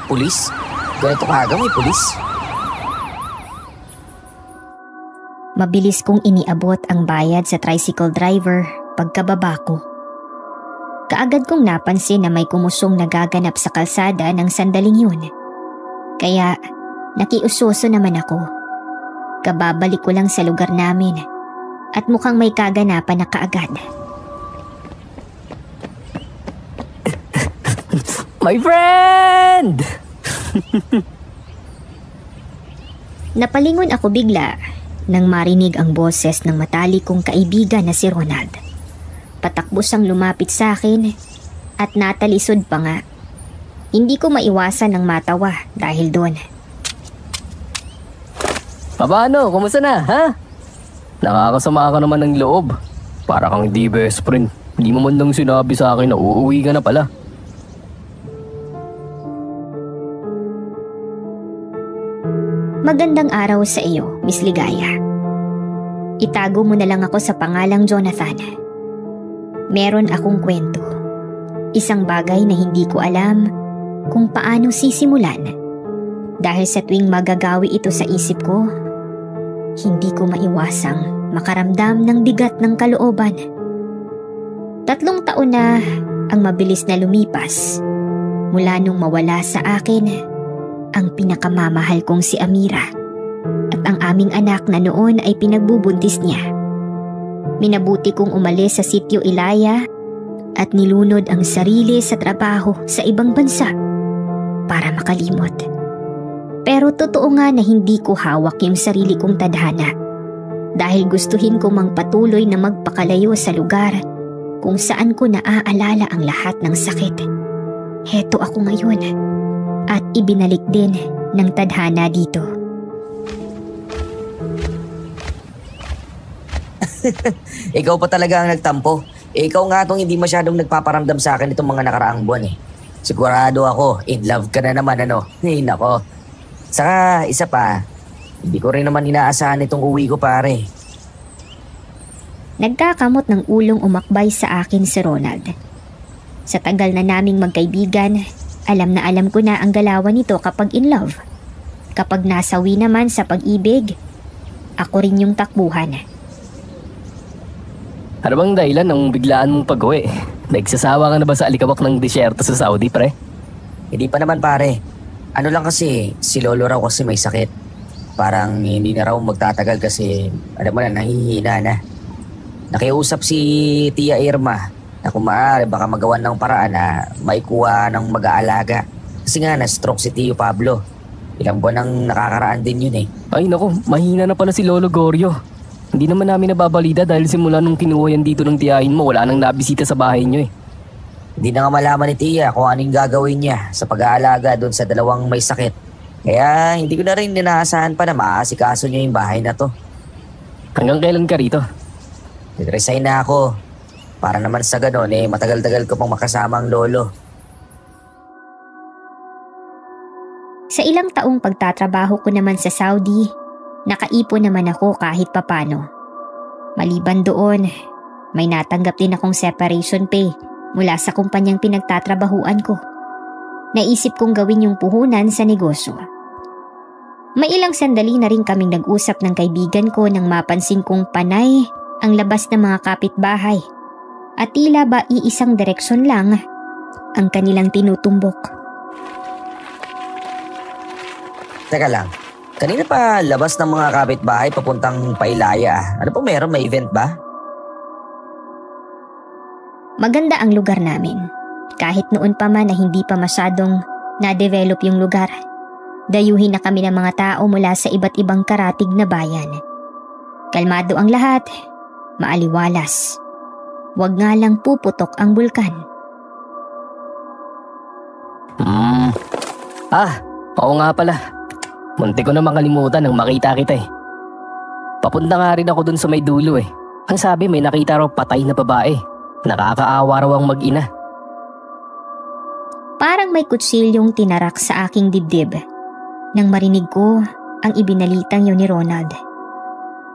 Pulis? Ganito kaga may pulis? Mabilis kong iniabot ang bayad sa tricycle driver pagkababa ko. Kaagad kong napansin na may kumusong nagaganap sa kalsada ng sandaling yun. Kaya nakiusoso naman ako. Kababalik ko lang sa lugar namin at mukhang may kaganapan na kaagad. My friend! Napalingon ako bigla nang marinig ang boses ng matalik kong kaibigan na si Ronald. Patakbo siyang lumapit sa akin at natalisod pa nga. Hindi ko maiwasan ng matawa dahil doon. Paano? Kumusta na, ha? Nakakasama ka naman ng loob. Para kang di best friend. Hindi mo man lang sinabi sa akin na uuwi ka na pala. Magandang araw sa iyo, Miss Ligaya. Itago mo na lang ako sa pangalang Jonathan. Meron akong kwento. Isang bagay na hindi ko alam kung paano sisimulan. Dahil sa tuwing magagawi ito sa isip ko, hindi ko maiwasang makaramdam ng bigat ng kalooban. 3 taon na ang mabilis na lumipas mula nung mawala sa akin ang pinakamamahal kong si Amira at ang aming anak na noon ay pinagbubuntis niya. Minabuti kong umalis sa Sitio Ilaya at nilunod ang sarili sa trabaho sa ibang bansa para makalimot. Pero totoo nga na hindi ko hawak yung sarili kong tadhana dahil gustuhin ko mang patuloy na magpakalayo sa lugar kung saan ko naaalala ang lahat ng sakit. Heto ako ngayon at ibinalik din ng tadhana dito. Ikaw pa talaga ang nagtampo. Ikaw nga itong hindi masyadong nagpaparamdam sa akin itong mga nakaraang buwan eh. Sigurado ako, in love ka na naman ano. Ay nako. Saka isa pa, hindi ko rin naman inaasahan itong uwi ko pare. Nagkakamot ng ulong umakbay sa akin si Ronald. Sa tagal na naming magkaibigan, alam na alam ko na ang galawan nito kapag in love. Kapag nasawi naman sa pag-ibig, ako rin yung takbuhan. Ano bang dahilan ng biglaan mong pag-uwi? Nagsasawa ka na ba sa alikabok ng disyerto sa Saudi, pre? Hindi pa naman pare. Ano lang kasi, si Lolo raw kasi may sakit. Parang hindi na raw magtatagal kasi, alam mo na, nahihina na. Nakiusap si Tia Irma na kung maaari baka magawan ng paraan na maikuha ng mag-aalaga. Kasi nga na-stroke si Tio Pablo. Ilang buwan ang nakakaraan din yun eh. Ay naku, mahina na pala si Lolo Goryo. Hindi naman namin nababalita dahil simula nung kinuha yan dito ng tiyahin mo, wala nang nabisita sa bahay nyo eh. Hindi na nga malaman ni Tia kung anong gagawin niya sa pag-aalaga doon sa 2 may sakit. Kaya hindi ko na rin inaasahan pa na maaasikaso niya yung bahay na to. Hanggang kailan ka rito? Nag-resign na ako. Para naman sa ganon eh matagal-tagal ko pang makasama ang lolo. Sa ilang taong pagtatrabaho ko naman sa Saudi, nakaipon naman ako kahit papano. Maliban doon, may natanggap din akong separation pay mula sa kumpanyang pinagtatrabahuan ko. Naisip kong gawin yung puhunan sa negosyo. May ilang sandali na rin kaming nag-usap ng kaibigan ko nang mapansin kong panay ang labas ng mga kapitbahay at tila ba iisang direksyon lang ang kanilang tinutumbok. Teka lang, kanina pa labas ng mga kapitbahay papuntang Pailaya. Ano po meron? May event ba? Maganda ang lugar namin. Kahit noon pa man na hindi pa masyadong na-develop yung lugar. Dayuhin na kami ng mga tao mula sa iba't ibang karatig na bayan. Kalmado ang lahat, maaliwalas. Huwag nga lang puputok ang bulkan. Oo nga pala. Munti ko na makalimutan nang makita kita eh. Papunta nga rin ako dun sa may dulo eh. Ang sabi may nakita raw patay na babae. Nakakaawa raw ang mag-ina. Parang may kutsilyong tinarak sa aking dibdib nang marinig ko ang ibinalitang yun ni Ronald.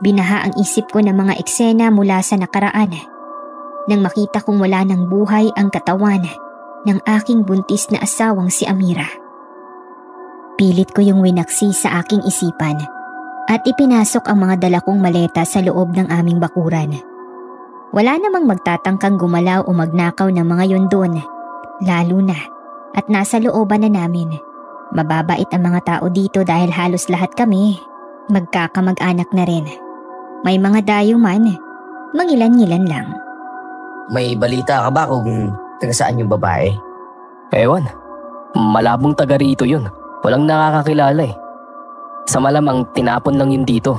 Binaha ang isip ko ng mga eksena mula sa nakaraan nang makita kong wala ng buhay ang katawan ng aking buntis na asawang si Amira. Pilit ko yung winaksi sa aking isipan at ipinasok ang mga dala kong maleta sa loob ng aming bakuran. Wala namang magtatangkang gumalaw o magnakaw ng mga yun doon, lalo na at nasa looban na namin. Mababait ang mga tao dito dahil halos lahat kami magkakamag-anak na rin. May mga dayo man, mangilan-ngilan lang. May balita ka ba kung taga saan yung babae? Ewan, malabong taga rito yun. Walang nakakakilala eh. Sa malamang tinapon lang yun dito.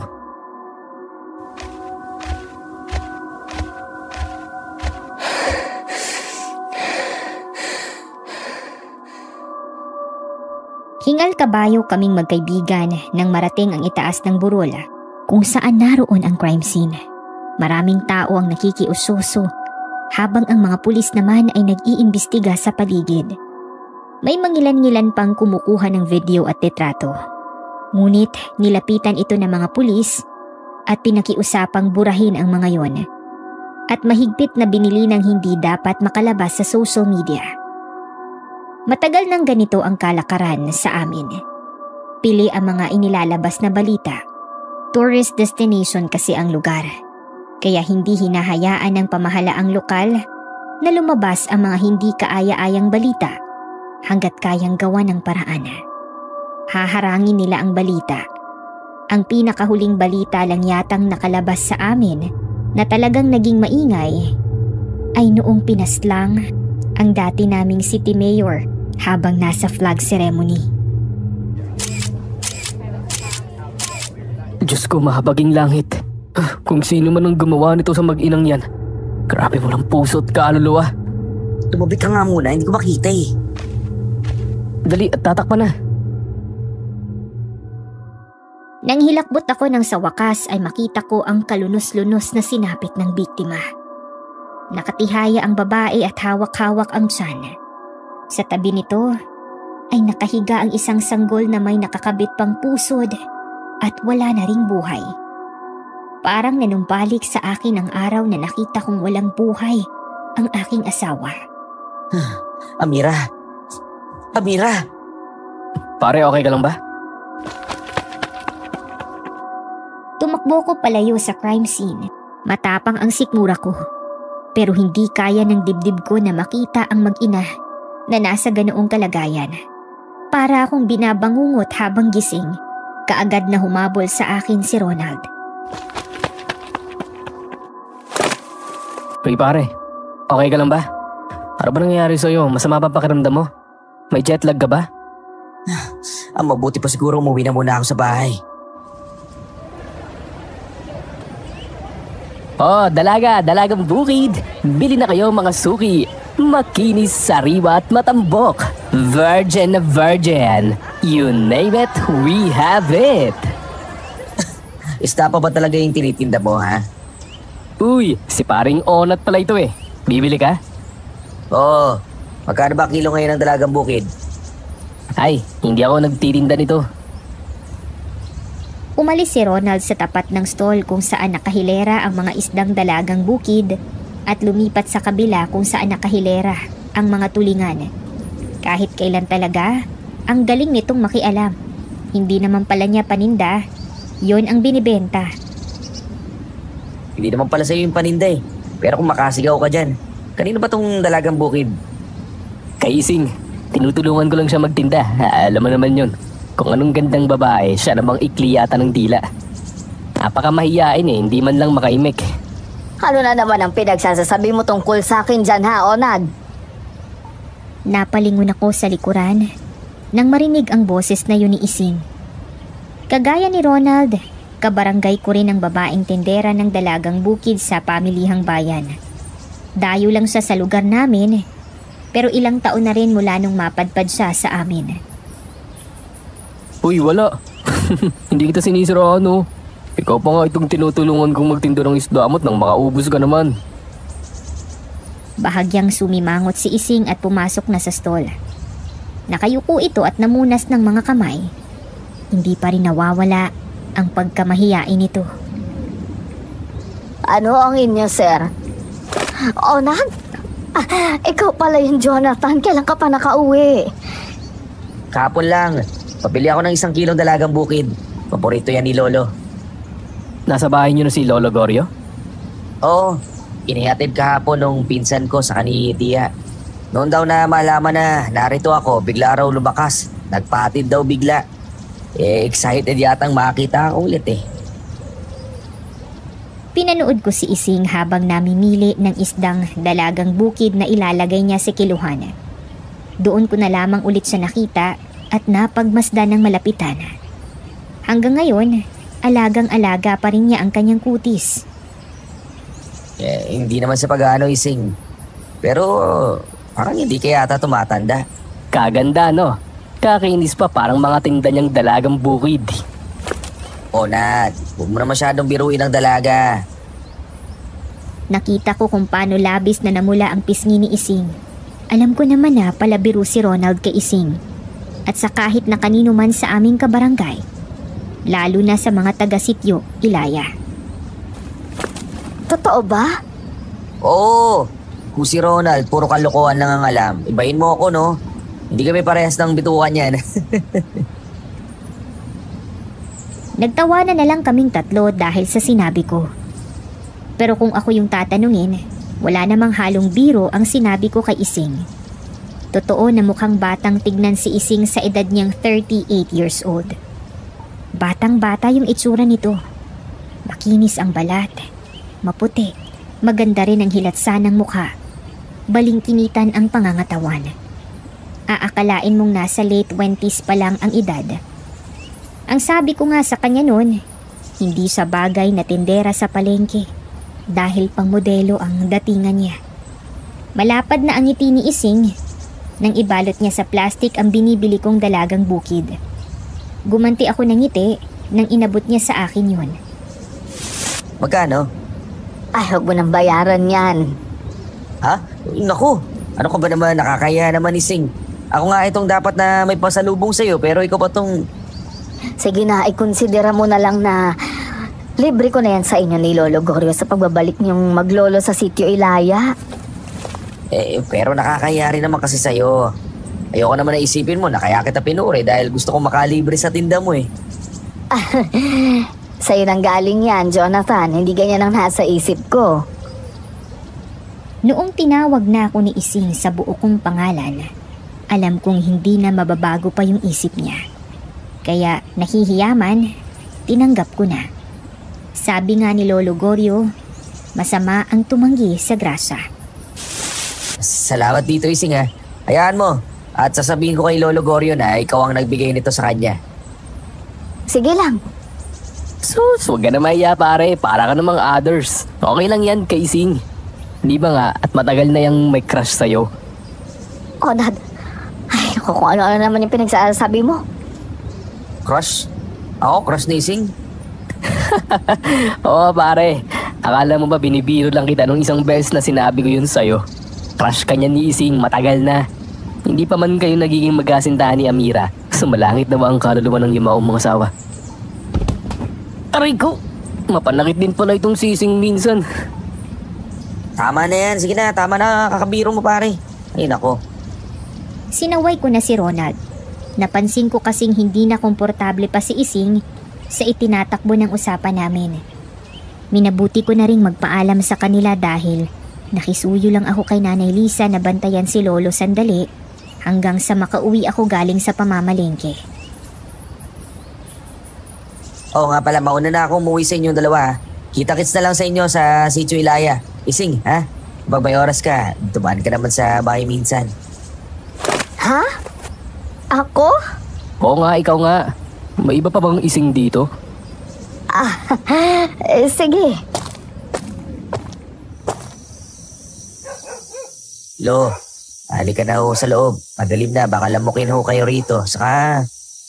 Hingal kabayo kaming magkaibigan nang marating ang itaas ng burol kung saan naroon ang crime scene. Maraming tao ang nakikiususo habang ang mga pulis naman ay nag-iimbestiga sa paligid. May mangilan-ngilan pang kumukuha ng video at litrato. Ngunit nilapitan ito ng mga pulis at pinakiusapang burahin ang mga yon. At mahigpit na binili ng hindi dapat makalabas sa social media. Matagal nang ganito ang kalakaran sa amin. Pili ang mga inilalabas na balita. Tourist destination kasi ang lugar. Kaya hindi hinahayaan ng pamahalaang lokal na lumabas ang mga hindi kaaya-ayang balita hanggat kayang gawa ng paraan. Haharangin nila ang balita. Ang pinakahuling balita lang yatang nakalabas sa amin na talagang naging maingay ay noong pinaslang ang dati naming city mayor habang nasa flag ceremony. Diyos ko, mahabaging langit. Kung sino man ang gumawa nito sa mag-inang yan. Grabe walang puso at kaluluwa. Tumabi ka nga muna, hindi ko makita eh. Dali at tatakpan na. Nang hilakbot ako nang sa wakas ay makita ko ang kalunos-lunos na sinapit ng biktima. Nakatihaya ang babae at hawak-hawak ang tiyan. Sa tabi nito ay nakahiga ang isang sanggol na may nakakabit pang pusod at wala na ring buhay. Parang nanumbalik sa akin ang araw na nakita kong walang buhay ang aking asawa. Amira! Amira! Pare, okay ka lang ba? Tumakbo ko palayo sa crime scene. Matapang ang sikmura ko. Pero hindi kaya ng dibdib ko na makita ang mag-ina na nasa ganoong kalagayan. Para akong binabangungot habang gising, kaagad na humabol sa akin si Ronald. Hey pare, okay ka lang ba? Ano ba nangyayari sa'yo? Masama ba pakiramdam mo? May jet lag ka ba? Ang mabuti pa siguro umuwi na muna ako sa bahay. Oh, dalagang bukid. Bili na kayo mga suki. Makinis, sariwa at matambok. Virgin na virgin. You name it, we have it. Istapa ba talaga yung tinitinda mo, ha? Uy, si paring Onat pala ito eh. Bibili ka? Oo. Magkano ba kilo ngayon ng dalagang bukid? Ay, hindi ako nagtitinda nito. Umalis si Ronald sa tapat ng stall kung saan nakahilera ang mga isdang dalagang bukid at lumipat sa kabila kung saan nakahilera ang mga tulingan. Kahit kailan talaga, ang galing nitong makialam. Hindi naman pala niya paninda, yon ang binibenta. Hindi naman pala sa'yo yung paninda eh. Pero kung makasigaw ka dyan, kanino ba tong dalagang bukid? Kay Ising, tinutulungan ko lang siya magtinda. Alam mo naman yun. Kung anong gandang babae, siya namang ikli yata ng dila. Napakamahiyain eh, hindi man lang makaimik. Ano na naman ang pinagsasasabi mo tungkol sa akin dyan ha, Onad? Napalingon ako sa likuran nang marinig ang boses na yun ni Ising. Kagaya ni Ronald, kabarangay ko rin ang babaeng tindera ng dalagang bukid sa pamilihang bayan. Dayo lang siya sa lugar namin, pero ilang taon na rin mula nung mapadpad siya sa amin. Uy, wala. Hindi kita sinisiraan oh. Ikaw pa nga itong tinutulungan kong magtinda ng isdamot nang makaubos ka naman. Bahagyang sumimangot si Ising at pumasok na sa stall. Nakayuko ito at namunas ng mga kamay. Hindi pa rin nawawala ang pagkamahiyain nito. Ano ang inyo, sir? Onad? Ikaw pala yung Jonathan. Kailan ka pa nakauwi? Kahapon lang. Pabili ako ng 1 kilong dalagang bukid. Paborito yan ni Lolo. Nasa bahay niyo na si Lolo Goryo? Oo, inihatid kahapon nung pinsan ko sa kani Tia. Noon daw na malaman na narito ako, bigla raw lumakas. Nagpahatid daw bigla. Excited yatang makita ako ulit eh. Pinanood ko si Ising habang namimili ng isdang dalagang bukid na ilalagay niya sa kiluhan. Doon ko na lamang ulit siya nakita at napagmasdan ng malapitan. Hanggang ngayon, alagang-alaga pa rin niya ang kanyang kutis. Hindi naman sa pag-ano, Ising. Pero parang hindi kaya ata tumatanda. Kaganda, no? Kakainis pa, parang mga tinda niyang dalagang bukid. Nat, huwag mo na masyadong biruin ang dalaga. Nakita ko kung paano labis na namula ang pisngi ni Ising. Alam ko naman na palabiro si Ronald kay Ising. At sa kahit na kanino man sa aming kabarangay. Lalo na sa mga taga-sityo, Ilaya. Totoo ba? Oo, kung si Ronald, puro kalokohan lang ang alam. Ibahin mo ako, no? Hindi kami parehas ng bitukan yan. Nagtawanan na lang kaming tatlo dahil sa sinabi ko. Pero kung ako yung tatanungin, wala namang halong biro ang sinabi ko kay Ising. Totoo na mukhang batang tignan si Ising sa edad niyang 38 years old. Batang-bata yung itsura nito. Makinis ang balat, maputi, maganda rin ang hilatsa ng mukha. Balingkinitan ang pangangatawan. Aakalain mong nasa late 20s pa lang ang edad. Ang sabi ko nga sa kanya noon, hindi sa bagay na tindera sa palengke dahil pang modelo ang datingan niya. Malapad na ang ngiti ni Ising nang ibalot niya sa plastik ang binibili kong dalagang bukid. Gumanti ako ng ngiti nang inabot niya sa akin yun. Magkano? Ay, huwag mo nang bayaran yan. Ha? Naku, ano ka ba naman, nakakaya naman, Ising. Ako nga itong dapat na may pasalubong sa'yo, pero ikaw pa tong... Sige na, ikonsidera mo na lang na libre ko na yan sa inyo ni Lolo Goryo sa pagbabalik niyong maglolo sa sitio Ilaya. Pero nakakaya rin naman kasi sa'yo. Ayoko naman na isipin mo na kaya kita pinuri dahil gusto kong makalibre sa tinda mo eh. Sa'yo nang galing yan, Jonathan. Hindi ganyan ang nasa isip ko. Noong tinawag na ako ni Ising sa buo kong pangalan, alam kong hindi na mababago pa yung isip niya. Kaya nahihiyaman, tinanggap ko na. Sabi nga ni Lolo Goryo, masama ang tumanggi sa grasa. Salamat dito, Ising ha. Hayaan mo. At sasabihin ko kay Lolo Goryo na ikaw ang nagbigay nito sa kanya. Sige lang. Sus, huwag ka na mahiya pare, para ka namang others. Okay lang yan kay Ising. Hindi ba nga at matagal na yung may crush sa'yo? Dad. Ay, naku, kung ano-ano naman yung pinagsasabi mo. Crush? Ako, crush ni Ising? Oo pare, akala mo ba binibiro lang kita nung isang beses na sinabi ko yun sa'yo? Crush ka niya ni Ising, matagal na. Hindi pa man kayo nagiging magkasintahan ni Amira. Sumalangit na ba ang kaluluwa ng yumaong mga asawa? Aray ko! Mapanakit din pala itong si Ising minsan. Tama na yan. Sige na, tama na. Kakabiro mo pare. Ay nako. Sinaway ko na si Ronald. Napansin ko kasing hindi na komportable pa si Ising sa itinatakbo ng usapan namin. Minabuti ko na ring magpaalam sa kanila dahil nakisuyo lang ako kay Nanay Lisa na bantayan si Lolo sandali hanggang sa makauwi ako galing sa pamamalengke. Oo nga pala, mauna na ako umuwi sa inyong dalawa. Kita-kits na lang sa inyo sa Sitio Ilaya. Ising, ha? Pag may oras ka, dumaan ka naman sa bahay minsan. Ha? Ako? Oo nga, ikaw nga. May iba pa bang Ising dito? Sige. Lo, halika na ho sa loob. Madalim na, baka lamukin ho kayo rito. Saka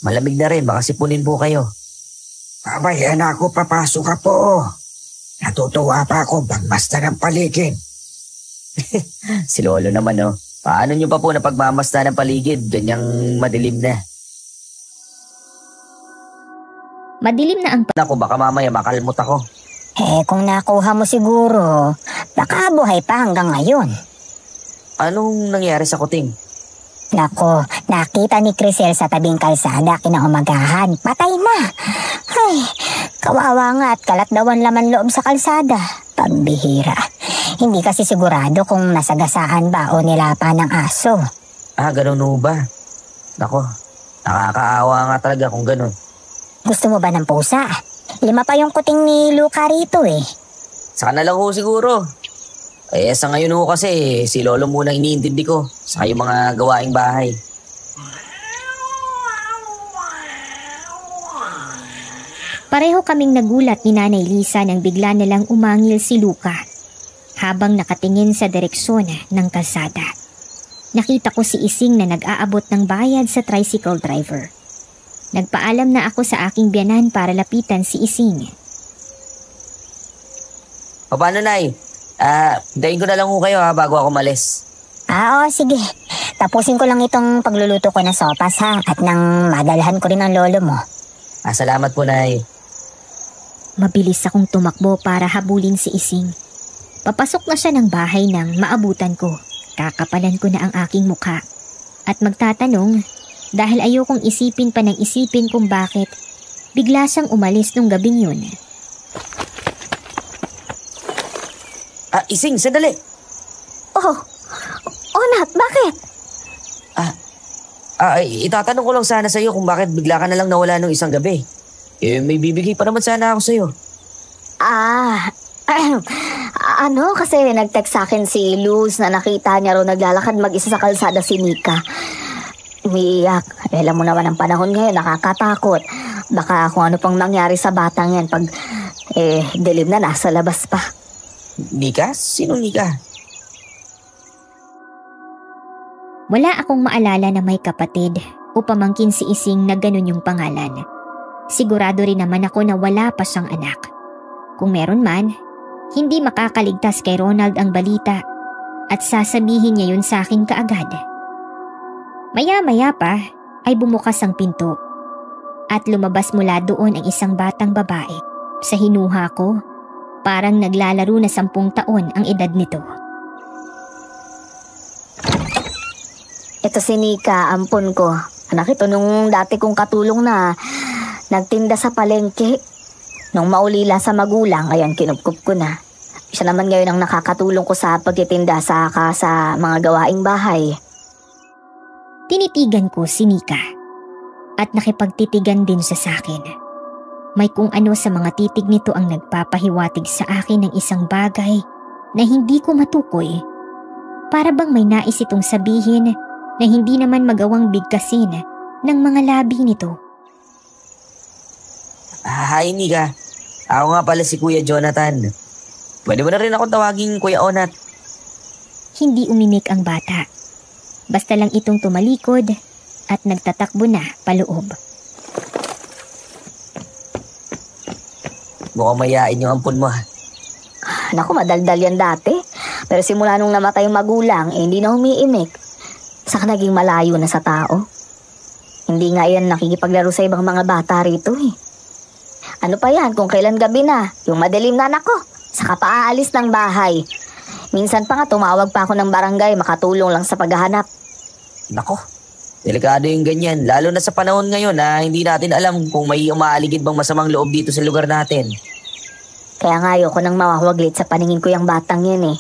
malamig na rin, baka sipunin po kayo. Abay, anak ko, papasok ka po. Natutuwa pa ako pagmasta ng paligid. Si Lolo naman, no? Paano nyo pa po na pagmamasta ng paligid? Ganyang madilim na. Madilim na ang Naku, baka mamaya makalmot ako. Kung nakuha mo siguro, Baka buhay pa hanggang ngayon. Anong nangyari sa kuting? Nako, nakita ni Crisel sa tabing kalsada kinaumagahan. Patay na. Ay, kawawa nga at kalat daw ang laman loob sa kalsada. Pambihira. Hindi kasi sigurado kung nasagasaan ba o nilapa ng aso. Ganun ho ba? Nako, nakakaawa nga talaga kung ganun. Gusto mo ba ng pusa? 5 pa yung kuting ni Luca rito eh. Saka na lang ho siguro. Sa ngayon ho kasi, si Lolo muna iniintindi ko. Saka yung mga gawaing bahay. Pareho kaming nagulat ni Nanay Lisa nang bigla nalang umangil si Luca habang nakatingin sa direksyon ng kalsada. Nakita ko si Ising na nag-aabot ng bayad sa tricycle driver. Nagpaalam na ako sa aking biyanan para lapitan si Ising. Paano, Nay? Dayin ko na lang ho kayo bago ako malis. Oo, sige. Tapusin ko lang itong pagluluto ko ng sopas ha, at nang madalhan ko rin ang lolo mo. Salamat po, Nay. Mabilis akong tumakbo para habulin si Ising. Papasok na siya ng bahay nang maabutan ko. Kakapalan ko na ang aking mukha at magtatanong dahil ayokong isipin pa ng isipin kung bakit bigla siyang umalis nung gabing yun. Ising, sandali. Oh, Onat, bakit? Itatanong ko lang sana sa'yo kung bakit bigla ka na lang nawala nung isang gabi. May bibigay pa naman sana ako sa'yo. Kasi nag-text sa akin si Luz na nakita niya raw naglalakad mag-isa sa kalsada si Nika. Umiiyak. Alam mo naman ang panahon ngayon, nakakatakot. Baka kung ano pang mangyari sa batang yan pag dilim na nasa labas pa. Nika? Sino Nika? Wala akong maalala na may kapatid o pamangkin si Ising na ganun yung pangalan. Sigurado rin naman ako na wala pa siyang anak. Kung meron man, hindi makakaligtas kay Ronald ang balita at sasabihin niya yun sa akin kaagad. Maya-maya pa ay bumukas ang pinto at lumabas mula doon ang isang batang babae. Sa hinuha ko, parang naglalaro na 10 taon ang edad nito. Ito si Nika, ampon ko. Anak ito nung dati kong katulong na nagtinda sa palengke. Nung maulila sa magulang, ayan kinupkup ko na. Siya naman ngayon ang nakakatulong ko sa pagtitinda sa mga gawaing bahay. Tinitigan ko si Nika at nakipagtitigan din siya sa akin. May kung ano sa mga titig nito ang nagpapahiwatig sa akin ng isang bagay na hindi ko matukoy. Para bang may nais itong sabihin na hindi naman magawang bigkasin ng mga labi nito. Hi, Nika. Ako nga pala si Kuya Jonathan. Pwede mo na rin ako tawaging Kuya Onat. Hindi umimik ang bata. Basta lang itong tumalikod at nagtatakbo na paloob. Mukhang mayain yung ampun mo. Naku, madaldal yan dati. Pero simula nung namatay yung magulang, hindi na umiimik. Saka naging malayo na sa tao. Hindi nga yan nakikipaglaro sa ibang mga bata rito eh. Ano pa yan kung kailan gabi na, yung madilim na anak ko, saka paaalis ng bahay. Minsan pa nga tumawag pa ako ng barangay, makatulong lang sa paghahanap. Nako, delikado yung ganyan. Lalo na sa panahon ngayon na hindi natin alam kung may umaaligid bang masamang loob dito sa lugar natin. Kaya nga ayoko nang mawawaglit sa paningin ko yung batang yan eh.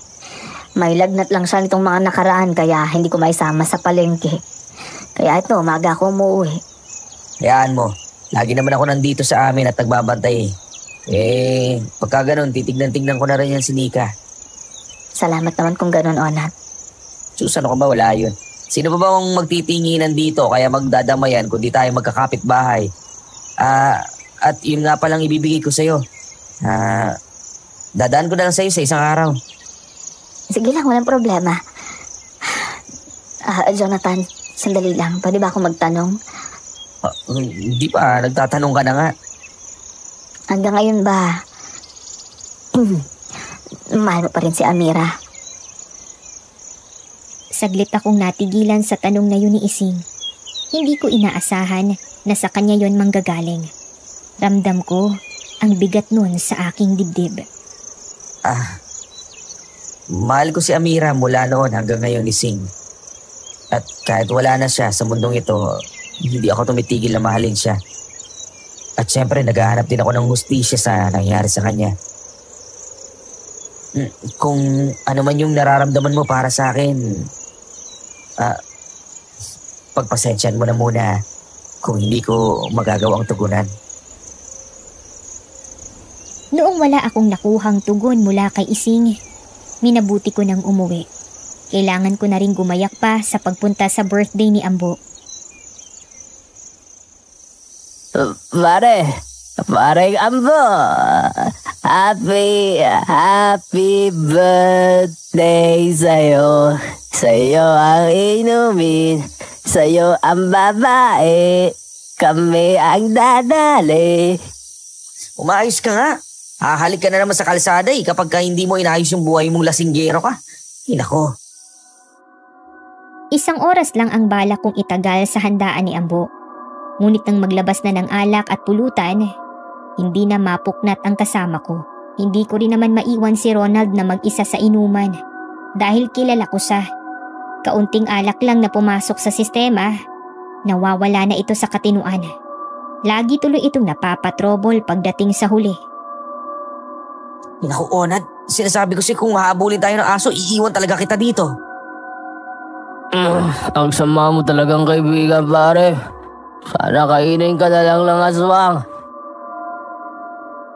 May lagnat lang siya nitong mga nakaraan kaya hindi ko maisama sa palengke. Kaya ito, maga ako umuwi. Hayaan mo, lagi naman ako nandito sa amin at nagbabantay. Pagka ganun, titignan-tignan ko na rin yan si Nika. Salamat naman kung ganun, Onat. Sus, ano ka ba? Wala yun. Sino ba bang magtitinginan dito kaya magdadamayan kung di tayo magkakapit bahay? At yun nga palang ibibigay ko sa'yo. Dadaan ko na lang sa'yo sa isang araw. Sige lang, walang problema. Jonathan, sandali lang. Pwede ba ako magtanong? Hindi pa, nagtatanong ka na nga. Hanggang ngayon ba, mahal mo pa rin si Amira? Saglit akong natigilan sa tanong na yun ni Ising. Hindi ko inaasahan na sa kanya yon manggagaling. Ramdam ko ang bigat nun sa aking dibdib. Mahal ko si Amira mula noon hanggang ngayon ni Sing. At kahit wala na siya sa mundong ito, hindi ako tumitigil na mahalin siya. At syempre naghahanap din ako ng hustisya sa nangyari sa kanya. Kung ano man yung nararamdaman mo para sa akin, pagpasensyahan mo na muna kung hindi ko magagawang tugunan. Noong wala akong nakuhang tugon mula kay Ising, minabuti ko nang umuwi. Kailangan ko na rin gumayak pa sa pagpunta sa birthday ni Ambo. Pareng Ambo, happy birthday sa'yo. Sa'yo ang inumin, sa'yo ang babae, kami ang dadali. Umayos ka nga. Hahalik ka na naman sa kalsada kapag hindi mo inayos yung buhay mong lasinggero ka. Nako. 1 oras lang ang balak kong itagal sa handaan ni Ambo. Ngunit nang maglabas na ng alak at pulutan, hindi na mapuknat ang kasama ko. Hindi ko rin naman maiwan si Ronald na mag-isa sa inuman dahil kilala ko siya. Kaunting alak lang na pumasok sa sistema, nawawala na ito sa katinuan. Lagi tuloy itong napapatrobol pagdating sa huli. Naku, Onad, sinasabi ko kung hahabulin tayo ng aso, iiwan talaga kita dito. Ang sama mo talagang kaibigan, pare. Sana kainin ka na lang ng aswang.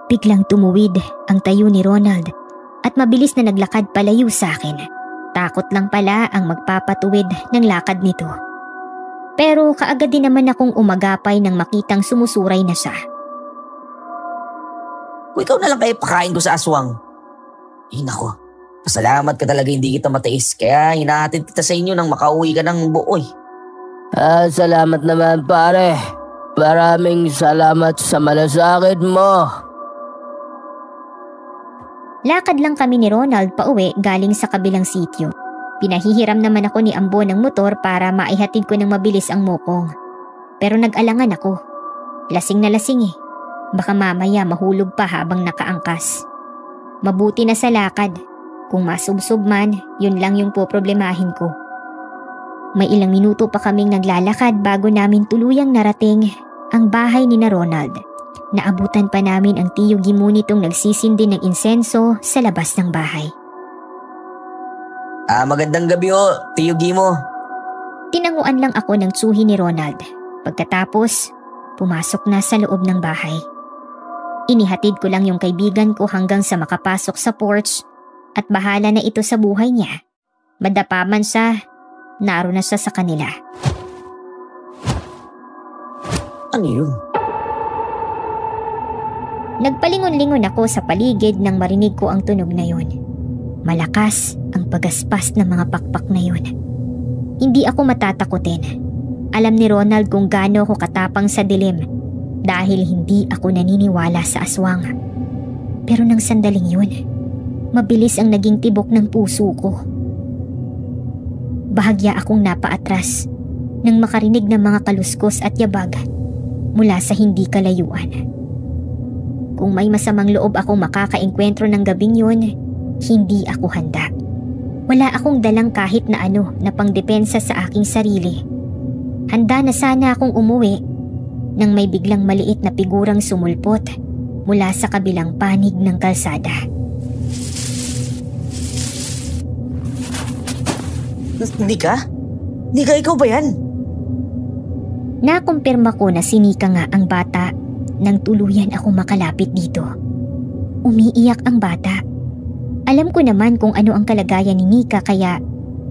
Biglang tumuwid ang tayo ni Ronald at mabilis na naglakad palayo sa akin. Takot lang pala ang magpapatuwid ng lakad nito. Pero kaagad din naman akong umagapay nang makitang sumusuray na siya. Kung ikaw na lang kayo pakain ko sa aswang. Nako, pasalamat ka talaga hindi kita matiis. Kaya hinahatid kita sa inyo nang makauwi ka ng buoy. Salamat naman, pare. Maraming salamat sa malasakit mo. Lakad lang kami ni Ronald pauwi galing sa kabilang sityo. Pinahihiram naman ako ni Ambo ng motor para maihatid ko ng mabilis ang mukong. Pero nag-alangan ako. Lasing na lasing eh. Baka mamaya mahulog pa habang nakaangkas. Mabuti na sa lakad. Kung masubsob man, yun lang yung poproblemahin ko. May ilang minuto pa kaming naglalakad bago namin tuluyang narating ang bahay ni na Ronald. Naabutan pa namin ang tiyo Gimo nitong nagsisindi ng insenso sa labas ng bahay. Magandang gabi tiyo Gimo. Tinanguan lang ako ng tsuhi ni Ronald. Pagkatapos, pumasok na sa loob ng bahay. Inihatid ko lang yung kaibigan ko hanggang sa makapasok sa porch at bahala na ito sa buhay niya. Madapa man siya, naroon na siya sa kanila. Ano yun? Nagpalingon-lingon ako sa paligid nang marinig ko ang tunog na yun. Malakas ang pagaspas ng mga pakpak na yun. Hindi ako matatakutin. Alam ni Ronald kung gaano ako katapang sa dilim dahil hindi ako naniniwala sa aswang. Pero nang sandaling yun, mabilis ang naging tibok ng puso ko. Bahagya akong napaatras nang makarinig ng mga kaluskos at yabag mula sa hindi kalayuan. Kung may masamang loob akong makakaengkwentro ng gabing yun, hindi ako handa. Wala akong dalang kahit na ano na pangdepensa sa aking sarili. Handa na sana akong umuwi nang may biglang maliit na figurang sumulpot mula sa kabilang panig ng kalsada. Nika? Nika, ikaw ba yan? Nakumpirma ko na si Nika nga ang bata nang tuluyan ako makalapit dito. Umiiyak ang bata. Alam ko naman kung ano ang kalagayan ni Nika kaya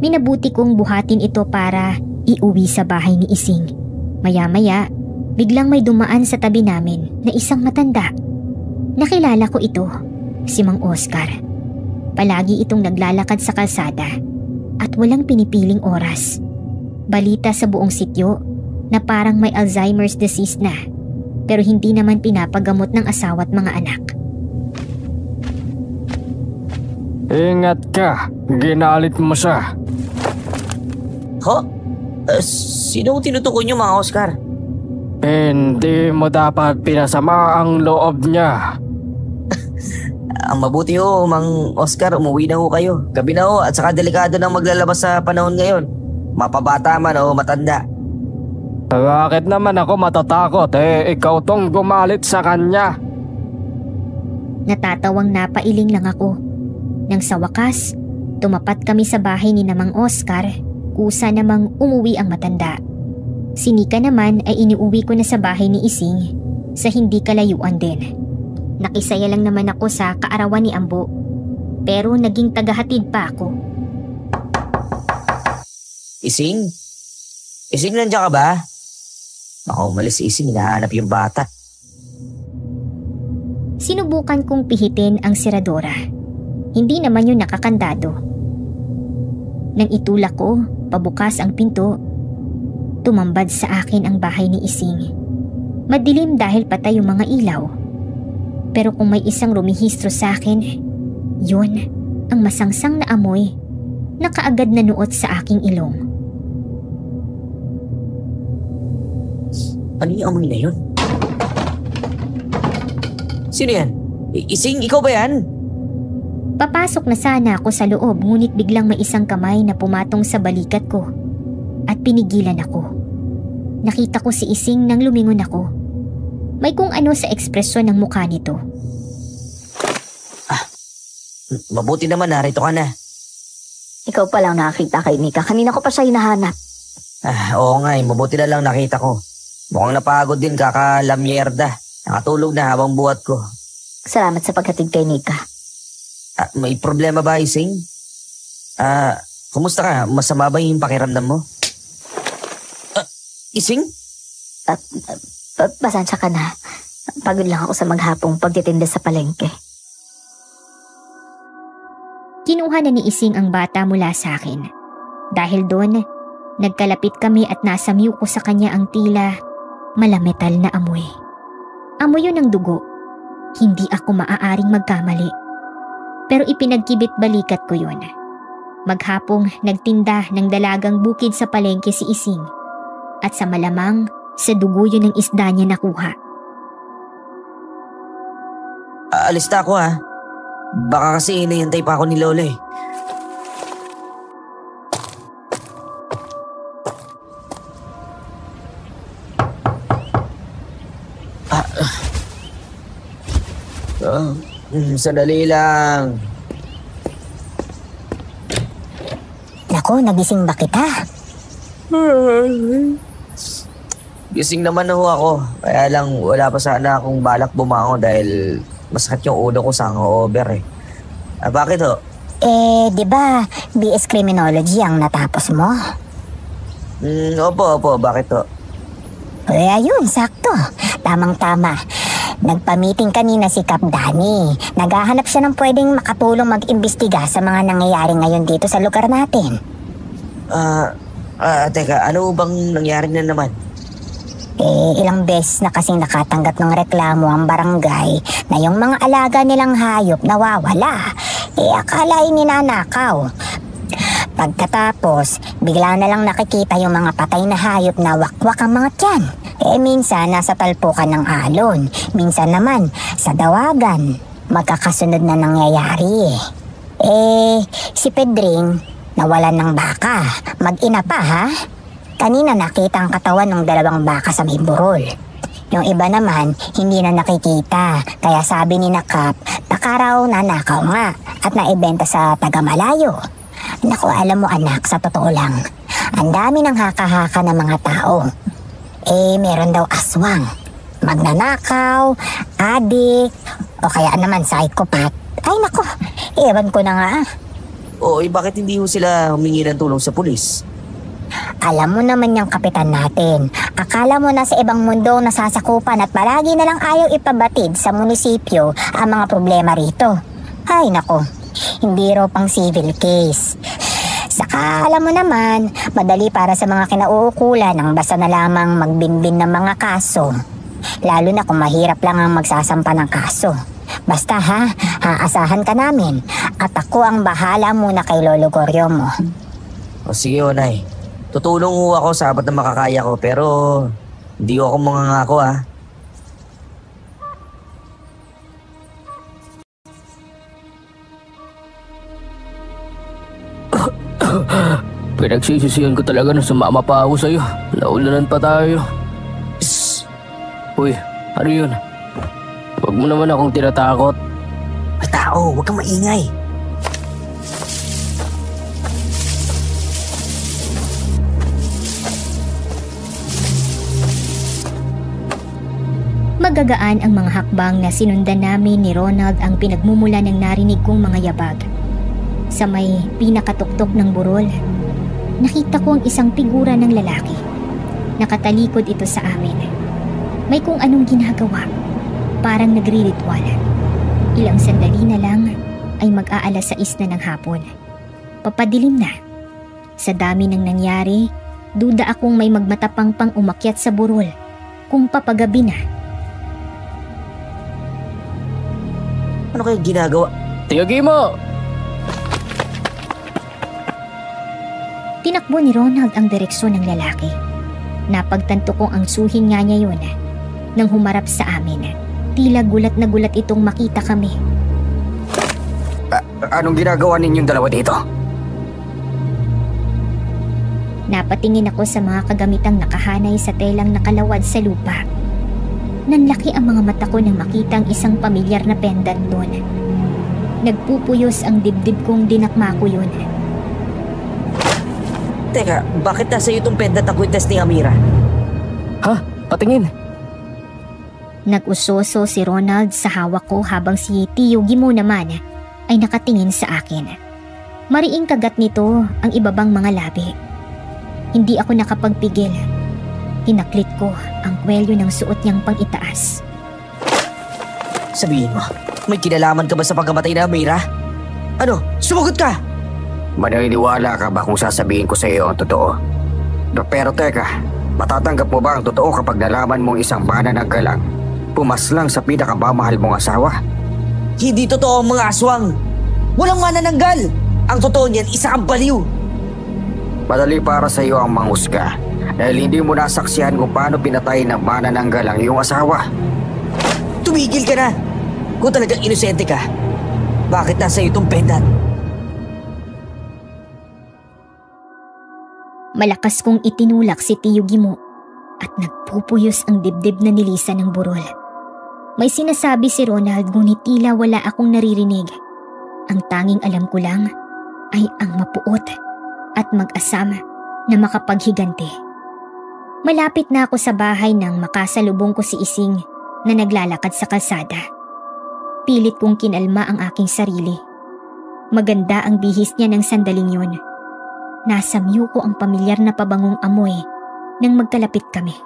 minabuti kong buhatin ito para iuwi sa bahay ni Ising. Maya-maya, biglang may dumaan sa tabi namin na isang matanda. Nakilala ko ito, si Mang Oscar. Palagi itong naglalakad sa kalsada at walang pinipiling oras. Balita sa buong sityo na parang may Alzheimer's disease na pero hindi naman pinapagamot ng asawa at mga anak. Ingat ka, ginalit mo siya. Ho? Sino tinutukoy niyo, Mang Oscar? Hindi mo dapat pinasama ang loob niya. Ang mabuti ho, Mang Oscar, umuwi na ho kayo. Gabi na ho at saka delikado nang maglalabas sa panahon ngayon. Mapabata man o matanda. Bakit naman ako matatakot ikaw tong gumalit sa kanya. Natatawang napailing lang ako. Nang sa wakas, tumapat kami sa bahay ni Mang Oscar, kusa namang umuwi ang matanda. Si Nika naman ay iniuwi ko na sa bahay ni Ising sa hindi kalayuan din. Nakisaya lang naman ako sa kaarawan ni Ambo, pero naging tagahatid pa ako. Ising? Ising, nandiyan ka ba? Baka umalis si Ising, hinahanap yung bata. Sinubukan kong pihitin ang seradora. Hindi naman yun nakakandado. Nang itulak ko, pabukas ang pinto, tumambad sa akin ang bahay ni Ising. Madilim dahil patay yung mga ilaw. Pero kung may isang rumihistro sa akin, yun ang masangsang na amoy na kaagad na nuot sa aking ilong. Ano yung amoy na yun? Sino yan? Ising, ikaw ba yan? Papasok na sana ako sa loob, ngunit biglang may isang kamay na pumatong sa balikat ko at pinigilan ako. Nakita ko si Ising nang lumingon ako. May kung ano sa ekspresyon ng mukha nito. Mabuti naman, narito ka na. Ikaw pa lang nakakita kay Nika. Kanina ko pa siya hinahanap. Oo nga, mabuti na lang nakita ko. Mukhang napagod din, kakalamyerda. Nakatulog na habang buhat ko. Salamat sa paghatid kay Nika. May problema ba, Ising? Kumusta ka? Masama ba yung pakiramdam mo? Ising? Pasensya ka na. Pagod lang ako sa maghapong pagtitinda sa palengke. Kinuha na ni Ising ang bata mula sa akin. Dahil doon, nagkalapit kami at nasamyo ko sa kanya ang tila malametal na amoy. Amoy yun ng dugo. Hindi ako maaaring magkamali. Pero ipinagkibit balikat ko yun. Maghapong nagtinda ng dalagang bukid sa palengke si Ising. At sa malamang, sa dugo yun ng isda niya nakuha. Alis na ako ha. Baka kasi inahintay pa ako ni Lola eh. Sandali lang. Naku, nagising ba kita? Gising naman na ho ako. Kaya lang wala pa sana akong balak bumangon dahil masakit yung ulo ko sa hangover eh. Bakit ho? Di ba BS Criminology ang natapos mo? Opo. Bakit ho? Ayun, sakto. Tamang-tama. Nagpa-meeting kanina si Kap Danny. Naghahanap siya ng pwedeng makatulong mag-imbestiga sa mga nangyayari ngayon dito sa lugar natin. Teka, ano bang nangyari na naman? Ilang beses na kasing nakatanggap ng reklamo ang barangay na yung mga alaga nilang hayop nawawala. Akalain ninanakaw. Pagkatapos, bigla na lang nakikita yung mga patay na hayop na wakwak ang mga tiyan. Minsan nasa talpukan ng alon, minsan naman sa dawagan. Magkakasunod na nangyayari. Si Pedring nawalan ng baka. Mag-ina pa ha? Kanina nakita ang katawan ng 2 baka sa may burol. Yung iba naman, hindi na nakikita. Kaya sabi ni Nakap, baka raw nanakaw nga at naibenta sa taga-malayo. Naku, alam mo anak, sa totoo lang, ang dami ng haka-haka ng mga tao. Meron daw aswang, magnanakaw, adik, o kaya naman psychopath. Ay naku, ewan ko na nga. Bakit hindi ho sila humingi ng tulong sa pulis? Alam mo naman yung kapitan natin. Akala mo na sa ibang mundo nasasakupan at palagi na lang ayaw ipabatid sa munisipyo ang mga problema rito. Ay nako, hindi raw pang civil case. Saka alam mo naman, madali para sa mga kinauukulan ang basta na lamang magbinbin ng mga kaso. Lalo na kung mahirap lang ang magsasampa ng kaso. Basta ha, aasahan ka namin at ako ang bahala muna kay Lolo Goryo mo. Sige ho, Nay. Tutulong ho ako sa apat na makakaya ko pero hindi ho ako mangangako ha. Pinagsisisihan ko talaga na sumama pa ako sa'yo. Naulanan pa tayo. Psst! Uy, ano yun? Huwag mo naman akong tinatakot. May tao, huwag kang maingay. Magagaan ang mga hakbang na sinundan namin ni Ronald ang pinagmumula ng narinig kong mga yabag. Sa may pinakatuktok ng burol, nakita ko ang isang figura ng lalaki. Nakatalikod ito sa amin. May kung anong ginagawa, parang nagre-ritual. Ilang sandali na lang ay mag-aalas 6 na ng hapon. Papadilim na. Sa dami ng nangyari, duda akong may magmatapang pang umakyat sa burol kung papagabi na. Ano kaya ginagawa? Tiyagi mo! Tinakbo ni Ronald ang direksyon ng lalaki. Napagtanto ko ang suhin nga niya yun. Nang humarap sa amin, tila gulat na gulat itong makita kami. Anong ginagawa ninyong dalawa dito? Napatingin ako sa mga kagamitang nakahanay sa telang nakalawad sa lupa. Nanlaki ang mga mata ko nang makita ang isang pamilyar na pendant doon. Nagpupuyos ang dibdib kong dinakma ko yun. Teka, bakit nasa iyo itong pendant na kwintas ni Amira? Ha? Patingin. Nag-usoso si Ronald sa hawak ko habang si Tio Gimo naman ay nakatingin sa akin. Mariing kagat nito ang ibabang mga labi. Hindi ako nakapagpigil. Hinaklit ko ang kwelyo ng suot niyang pang-itaas. Sabihin mo, may kinalaman ka ba sa pagkamatay na Amira? Ano? Sumagot ka! Maniniwala ka ba kung sasabihin ko sa iyo ang totoo? Pero teka, matatanggap mo ba ang totoo kapag nalaman mong isang manananggal ang pumaslang sa pinakamamahal mong asawa? Hindi totoo ang mga aswang! Walang manananggal! Ang totoo niyan, isa kang baliw! Madali para sa iyo ang manghusga dahil hindi mo nasaksihan kung paano pinatay ng manananggal ang iyong asawa. Tumigil ka na! Kung talagang inosente ka, bakit nasa iyo itong pendant? Malakas kong itinulak si Tio Gimo at nagpupuyos ang dibdib na nilisan ng burol. May sinasabi si Ronald ngunit tila wala akong naririnig. Ang tanging alam ko lang ay ang mapuot at mag-asam na makapaghiganti. Malapit na ako sa bahay nang makasalubong ko si Ising na naglalakad sa kalsada. Pilit kong kinalma ang aking sarili. Maganda ang bihis niya ng sandaling yun. Nasamyo ko ang pamilyar na pabangong amoy nang magkalapit kami.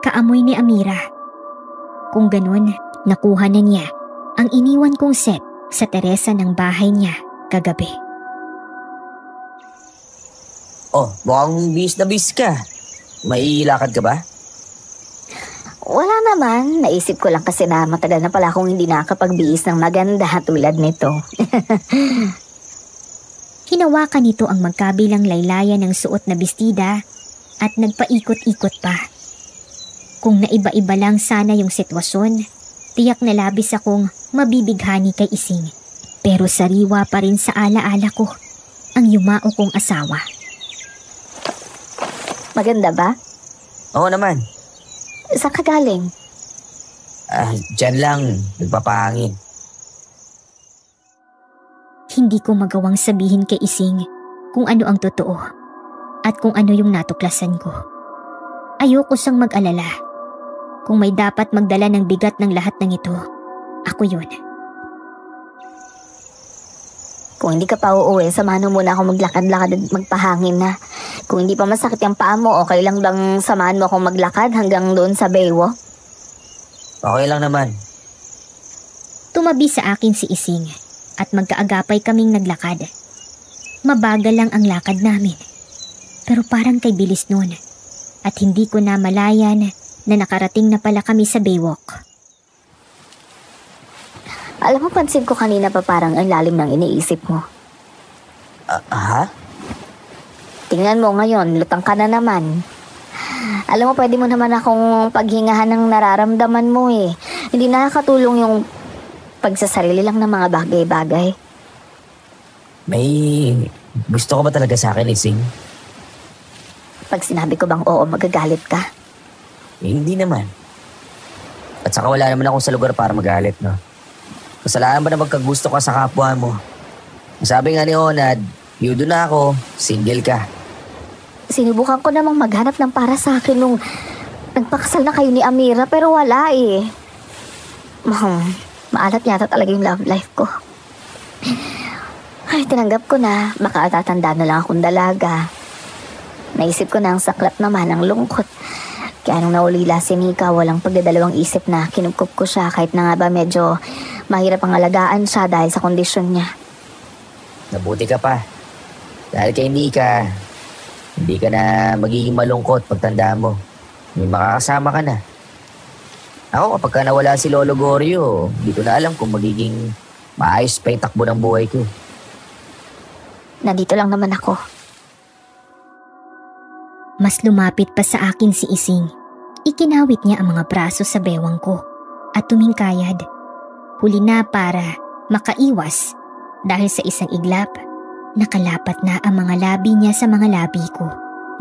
Kaamoy ni Amira. Kung ganun, nakuha na niya ang iniwan kong set sa teresa ng bahay niya kagabi. Oh, mukhang bis na bis ka. May lakad ka ba? Wala naman. Naisip ko lang kasi na matagal na pala akong hindi nakakapagbiis ng maganda tulad nito. Hinawakan nito ang magkabilang laylayan ng suot na bestida at nagpaikot-ikot pa. Kung naiba-iba lang sana yung sitwasyon, tiyak na labis akong mabibighani kay Ising. Pero sariwa pa rin sa alaala ko ang yumao kong asawa. Maganda ba? Oo naman. Saan ka galing? Diyan lang, nagpapahangin. Hindi ko magawang sabihin kay Ising kung ano ang totoo at kung ano yung natuklasan ko. Ayoko siyang mag-alala. Kung may dapat magdala ng bigat ng lahat ng ito, ako yun. Kung hindi ka pa uuwi, samahan mo muna ako maglakad-lakad at magpahangin na. Kung hindi pa masakit yung paa mo, okay lang bang samahan mo akong maglakad hanggang doon sa Baywalk? Okay lang naman. Tumabi sa akin si Ising at magkaagapay kaming naglakad. Mabagal lang ang lakad namin. Pero parang kay bilis noon at hindi ko na malayan na nakarating na pala kami sa Baywalk. Alam mo, pansin ko kanina pa parang ang lalim ng iniisip mo. Ha? Tingnan mo ngayon, lutang ka na naman. Alam mo, pwede mo naman akong paghingahan ng nararamdaman mo eh. Hindi nakakatulong yung pagsasarili lang ng mga bagay-bagay. May Gusto ko ba talaga sa akin, Ising? Pag sinabi ko bang oo, magagalit ka? Hindi naman. At saka wala naman akong sa lugar para magalit, no? Kasalanan ba na magkagusto ka sa kapwa mo? Sabi nga ni Onad, yudo na ako, single ka. Sinubukan ko namang maghanap ng para sa akin nung nagpakasal na kayo ni Amira, pero wala eh. Maalat yata talaga yung love life ko. Ay, tinanggap ko na. Baka tatanda na lang akong dalaga. Naisip ko na ang saklap naman, ang lungkot. Kaya nung naulila si Mika, walang pagdadalawang isip na kinupkup ko siya kahit na nga ba medyo mahirap ang alagaan siya dahil sa kondisyon niya. Nabuti ka pa. Dahil kay Mika, hindi ka na magiging malungkot pagtanda mo. May makakasama ka na. Ako kapag ka nawala si Lolo Goryo, hindi ko na alam kung magiging maayos pa yung takbo ng buhay ko. Nandito lang naman ako. Mas lumapit pa sa akin si Ising. Ikinawit niya ang mga braso sa bewang ko at tumingkayad. Huli na para makaiwas dahil sa isang iglap, nakalapat na ang mga labi niya sa mga labi ko.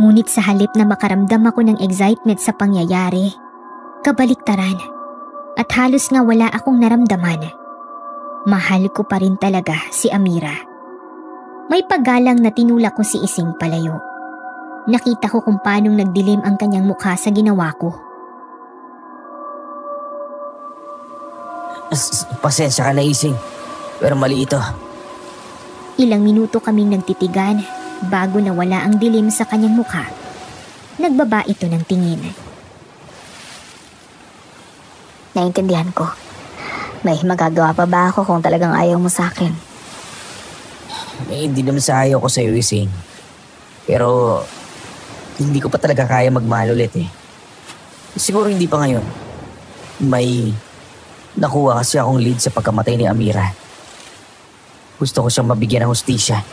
Ngunit sa halip na makaramdam ako ng excitement sa pangyayari, kabaliktaran at halos nga wala akong naramdaman. Mahal ko pa rin talaga si Amira. May paggalang na tinulak ko si Ising palayo. Nakita ko kung paanong nagdilim ang kanyang mukha sa ginawa ko. Pasensya ka na, Ising. Pero mali ito. Ilang minuto kaming nagtitigan bago nawala ang dilim sa kanyang mukha. Nagbaba ito ng tingin. Naintindihan ko. May magagawa pa ba ako kung talagang ayaw mo sa akin? Hindi naman sa ayaw ko sa'yo, Ising. Pero hindi ko pa talaga kaya magmahal ulit eh. Siguro hindi pa ngayon. May nakuha kasi akong lead sa pagkamatay ni Amira. Gusto ko siyang mabigyan ng hustisya.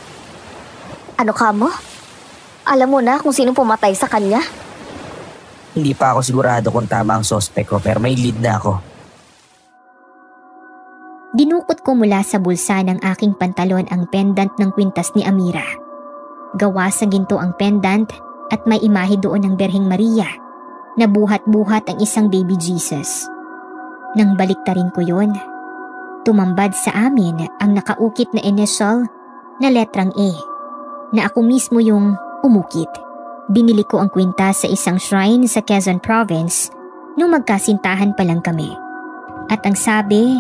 Ano ka mo? Alam mo na kung sino pumatay sa kanya? Hindi pa ako sigurado kung tama ang suspect ko pero may lead na ako. Dinukot ko mula sa bulsa ng aking pantalon ang pendant ng kwintas ni Amira. Gawa sa ginto ang pendant at may imahe doon ng Berheng Maria na buhat-buhat ang isang baby Jesus. Nang baliktarin ko yon, tumambad sa amin ang nakaukit na initial na letrang A na ako mismo yung umukit. Binili ko ang kwintas sa isang shrine sa Quezon Province nung magkasintahan pa lang kami. At ang sabi,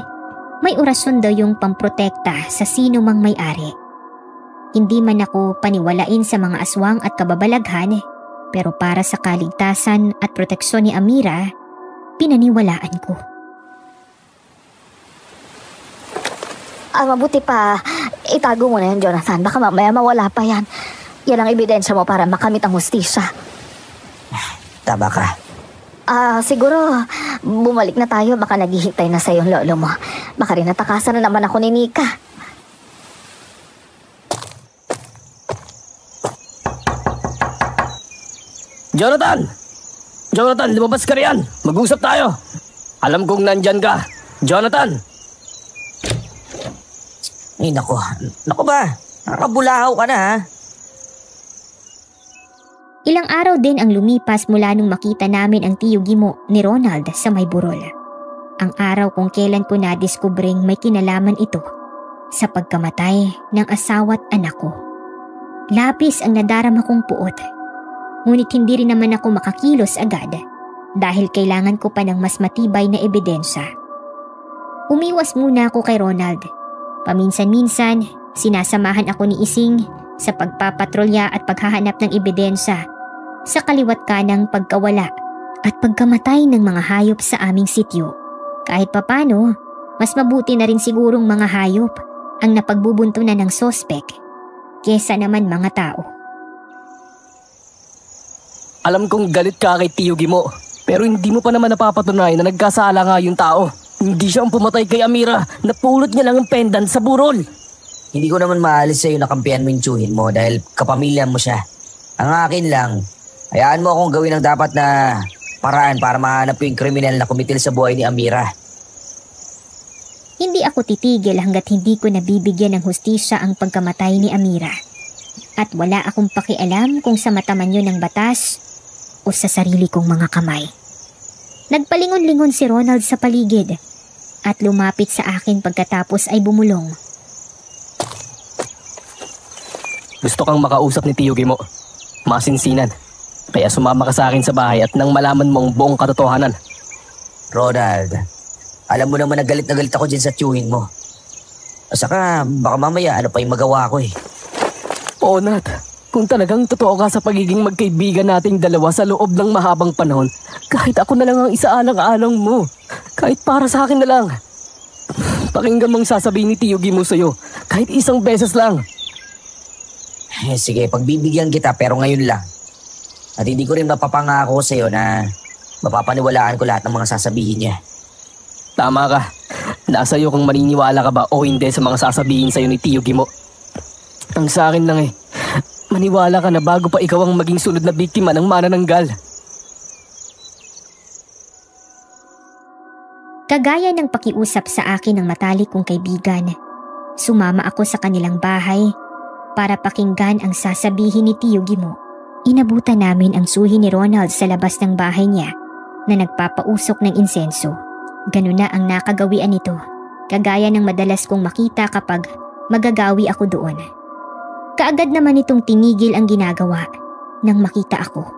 may orasyon daw yung pamprotekta sa sino mang may-ari. Hindi man ako paniwalain sa mga aswang at kababalaghan, pero para sa kaligtasan at proteksyon ni Amira, pinaniwalaan ko. Mabuti pa, itago mo na yan, Jonathan. Baka mamaya mawala pa yan. Yan ang ebidensya mo para makamit ang hustisya. Tama ka. Siguro, bumalik na tayo. Baka naghihintay na sa'yo yung lolo mo. Baka rin natakasan na naman ako ni Nika. Jonathan! Jonathan, lumabas ka riyan. Mag-usap tayo. Alam kong nandyan ka. Jonathan! Ay, nako. Nako ba? Nakabulahaw ka na ha? Ilang araw din ang lumipas mula nung makita namin ang tiyo Gimo ni Ronald sa may burol. Ang araw kung kailan ko nadiskubring may kinalaman ito sa pagkamatay ng asawa't anak ko. Labis ang nadarama kong puot. Ngunit hindi rin naman ako makakilos agad dahil kailangan ko pa ng mas matibay na ebidensya. Umiwas muna ako kay Ronald. Paminsan-minsan, sinasamahan ako ni Ising sa pagpapatrolya at paghahanap ng ebidensya sa kaliwat kanang pagkawala at pagkamatay ng mga hayop sa aming sityo. Kahit papano, mas mabuti na rin sigurong mga hayop ang napagbubuntunan ng sospek kesa naman mga tao. Alam kong galit ka kay Tiyo Gimo, pero hindi mo pa naman napapatunayan na nagkasala nga yung tao. Hindi siya ang pumatay kay Amira, napulot niya lang ang pendant sa burol. Hindi ko naman maalis sa'yo na kampihan mo yung tiyuhin mo dahil kapamilya mo siya. Ang akin lang, hayaan mo akong gawin ang dapat na paraan para mahanap yung kriminal na kumitil sa buhay ni Amira. Hindi ako titigil hanggat hindi ko nabibigyan ng hustisya ang pagkamatay ni Amira. At wala akong pakialam kung sa mata man yun ng batas o sa sarili kong mga kamay. Nagpalingon-lingon si Ronald sa paligid at lumapit sa akin pagkatapos ay bumulong. Gusto kang makausap ni Tio Gimo. Masinsinan. Kaya sumama ka sa akin sa bahay at nang malaman mo ang buong katotohanan. Ronald, alam mo naman na galit ako dyan sa tiyuhin mo. Saka baka mamaya ano pa yung magawa ko eh. Oo, Nat. Kung talagang totoo ka sa pagiging magkaibigan nating dalawa sa loob ng mahabang panahon, kahit ako na lang ang isaalang-alang mo. Kahit para sa akin na lang. Pakinggan mong sasabihin ni Tio Gimo sa'yo, kahit isang beses lang. Sige, pagbibigyan kita pero ngayon lang. At hindi ko rin mapapangako sa'yo na mapapaniwalaan ko lahat ng mga sasabihin niya. Tama ka. Nasa iyo kung maniniwala ka ba o hindi sa mga sasabihin sa'yo ni Tio Gimo. Ang sa akin lang maniwala ka na bago pa ikaw ang maging sunod na biktima ng manananggal. Kagaya ng pakiusap sa akin ng matalik kong kaibigan, sumama ako sa kanilang bahay para pakinggan ang sasabihin ni Tio Gimo. Inabutan namin ang suhi ni Ronald sa labas ng bahay niya na nagpapausok ng insenso. Ganun na ang nakagawian nito, kagaya ng madalas kong makita kapag magagawi ako doon. Kaagad naman itong tinigil ang ginagawa nang makita ako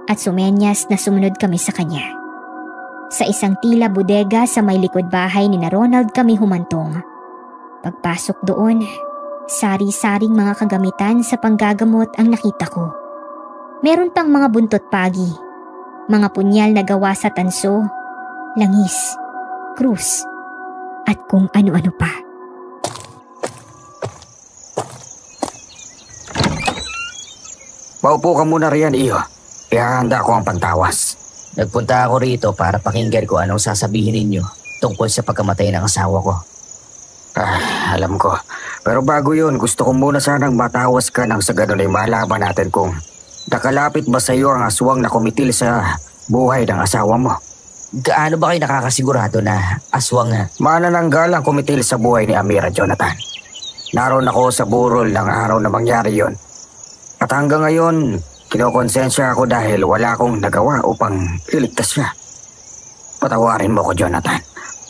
at sumenyas na sumunod kami sa kanya. Sa isang tila bodega sa may likod bahay ni na Ronald kami humantong. Pagpasok doon, sari-saring mga kagamitan sa panggagamot ang nakita ko. Meron pang mga buntot pagi, mga punyal na gawa sa tanso, langis, krus, at kung ano-ano pa. Maupo ka muna riyan, iyo. Ihahanda ko ang pantawas. Nagpunta ako rito para pakinggan ko anong sasabihin ninyo tungkol sa pagkamatay ng asawa ko. Alam ko. Pero bago yun, gusto ko muna sanang matawas ka nang sa ganun ay malaman natin kung nakalapit ba sa iyo ang aswang na kumitil sa buhay ng asawa mo. Gaano ba kayo nakakasigurado na aswang na? Manananggal ang kumitil sa buhay ni Amira, Jonathan. Naroon ako sa burol ng araw na mangyari yon. At hanggang ngayon, kinokonsensya ako dahil wala akong nagawa upang iligtas siya. Patawarin mo ko, Jonathan.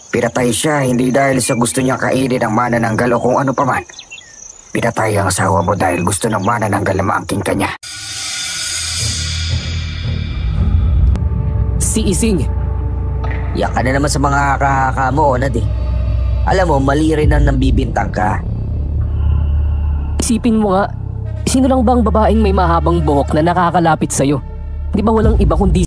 Pinatay siya hindi dahil sa gusto niya kainin ang manananggal o kung ano pa man. Pinatay ang asawa mo dahil gusto ng manananggal na maangking kanya. Si Ising. Yak ka na naman sa mga kakaka mo, Onad eh. Alam mo, mali rin ang nambibintang ka. Isipin mo nga, sino lang bang babaeng may mahabang buhok na nakakalapit sa'yo? Di ba walang iba kundi